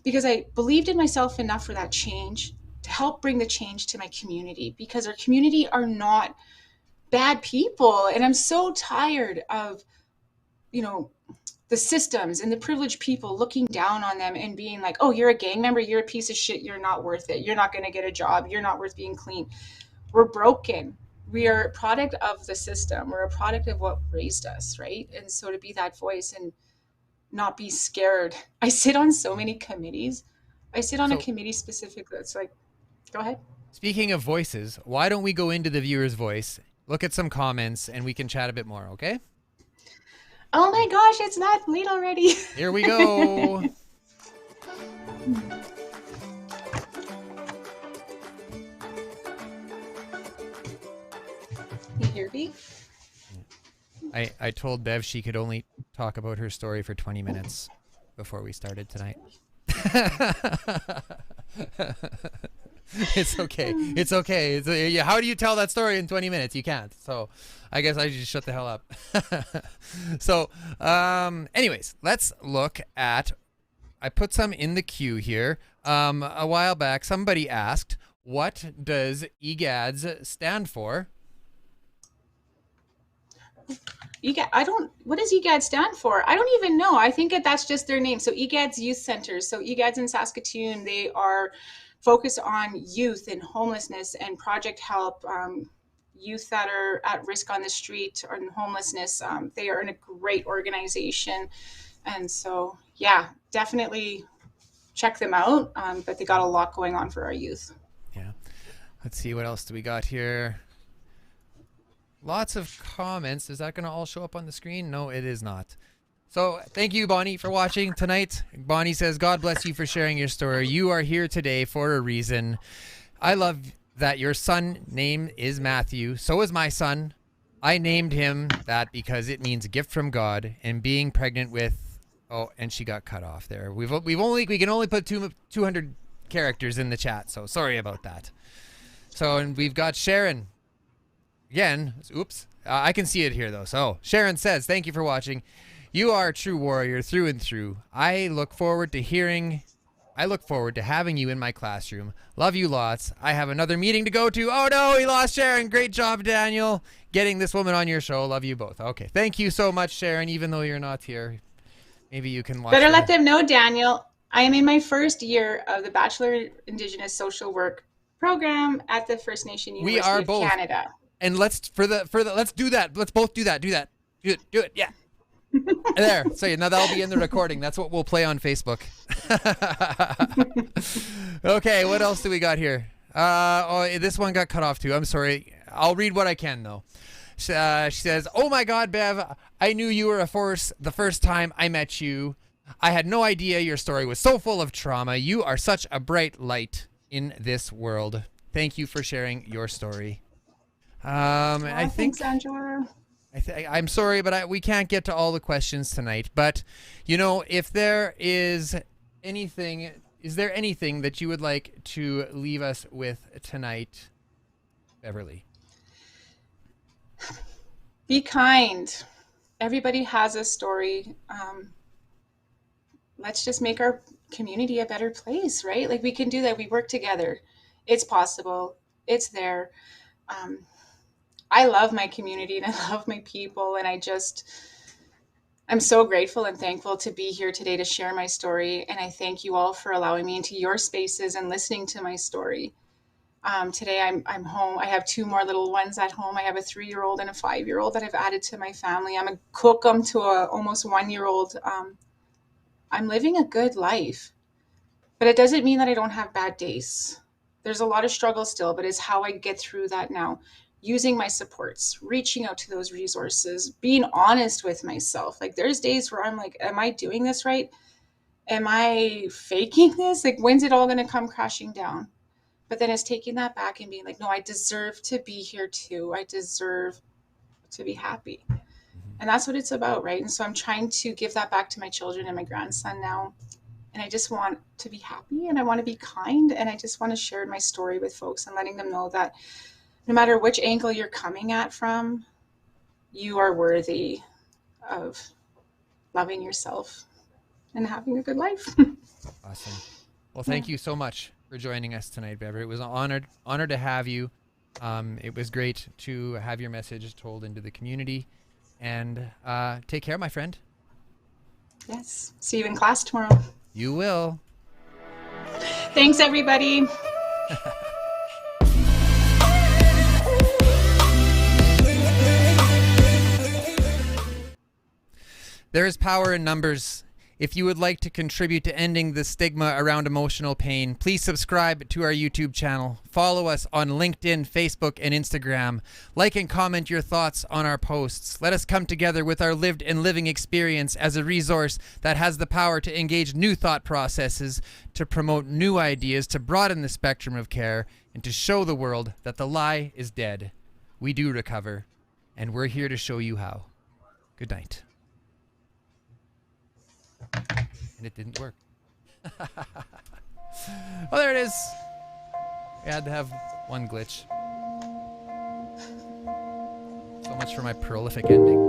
Because I believed in myself enough for that change to help bring the change to my community, because our community are not bad people. And I'm so tired of, the systems and the privileged people looking down on them and being like, oh, you're a gang member, you're a piece of shit, you're not worth it, you're not going to get a job, you're not worth being clean. We're broken. We are a product of the system. We're a product of what raised us, right? And so to be that voice and not be scared. I sit on so many committees. I sit on a committee specifically. It's like, go ahead. Speaking of voices, why don't we go into the viewer's voice, look at some comments, and we can chat a bit more, okay? Oh my gosh, it's that late already. Here we go. You hear me? I told Bev she could only talk about her story for 20 minutes before we started tonight. It's okay. It's okay. How do you tell that story in 20 minutes? You can't. So I guess I just shut the hell up. So anyways, let's look at, I put some in the queue here. A while back, somebody asked, what does EGADS stand for? What does EGAD stand for? I don't even know. I think that's just their name. So EGAD's Youth Centers. So EGAD's in Saskatoon, they are focused on youth and homelessness and project help, youth that are at risk on the street or in homelessness. They are in a great organization. And so, yeah, definitely check them out. But they got a lot going on for our youth. Yeah. Let's see, what else do we got here? Lots of comments. Is that going to all show up on the screen? No, it is not. So thank you, Bonnie, for watching tonight. Bonnie says, God bless you for sharing your story. You are here today for a reason. I love that your son name is Matthew. So is my son. I named him that because it means a gift from God, and being pregnant with, oh, and she got cut off there. We can only put 200 characters in the chat. So sorry about that. So, and we've got Sharon. Again, oops, I can see it here though. So Sharon says, thank you for watching. You are a true warrior through and through. I look forward to having you in my classroom. Love you lots. I have another meeting to go to. Oh no, we lost Sharon. Great job, Daniel, getting this woman on your show. Love you both. Okay. Thank you so much, Sharon, even though you're not here. Maybe you can watch. Better let them know, Daniel. I am in my first year of the Bachelor Indigenous Social Work program at the First Nation University of Canada. And let's do that. Let's both do that. Do it. Yeah. There. So now that'll be in the recording. That's what we'll play on Facebook. Okay. What else do we got here? This one got cut off too. I'm sorry. I'll read what I can though. She says, oh my God, Bev, I knew you were a force the first time I met you. I had no idea your story was so full of trauma. You are such a bright light in this world. Thank you for sharing your story. I think, thanks, Angela. I'm sorry, but we can't get to all the questions tonight. But, if there is anything that you would like to leave us with tonight, Beverly? Be kind. Everybody has a story. Let's just make our community a better place, right? Like, we can do that. We work together. It's possible. It's there. I love my community and I love my people, and I'm so grateful and thankful to be here today to share my story. And I thank you all for allowing me into your spaces and listening to my story. Today I'm home. I have two more little ones at home. I have a 3-year-old and a 5-year-old that I've added to my family. I'm a cook. I'm to a almost 1-year-old. I'm living a good life, but it doesn't mean that I don't have bad days. There's a lot of struggle still, but it's how I get through that now. Using my supports, reaching out to those resources, being honest with myself. Like, there's days where I'm like, am I doing this right? Am I faking this? Like, when's it all going to come crashing down? But then it's taking that back and being like, no, I deserve to be here too. I deserve to be happy. And that's what it's about, right? And so I'm trying to give that back to my children and my grandson now. And I just want to be happy, and I want to be kind, and I just want to share my story with folks and letting them know that no matter which angle you're coming at from, you are worthy of loving yourself and having a good life. Awesome. Well, thank you so much for joining us tonight, Beverly. It was an honor to have you. It was great to have your message told into the community. And take care, my friend. Yes. See you in class tomorrow. You will. Thanks, everybody. There is power in numbers. If you would like to contribute to ending the stigma around emotional pain, please subscribe to our YouTube channel. Follow us on LinkedIn, Facebook, and Instagram. Like and comment your thoughts on our posts. Let us come together with our lived and living experience as a resource that has the power to engage new thought processes, to promote new ideas, to broaden the spectrum of care, and to show the world that the lie is dead. We do recover, and we're here to show you how. Good night. And it didn't work. Well, there it is. We had to have one glitch. So much for my prolific ending.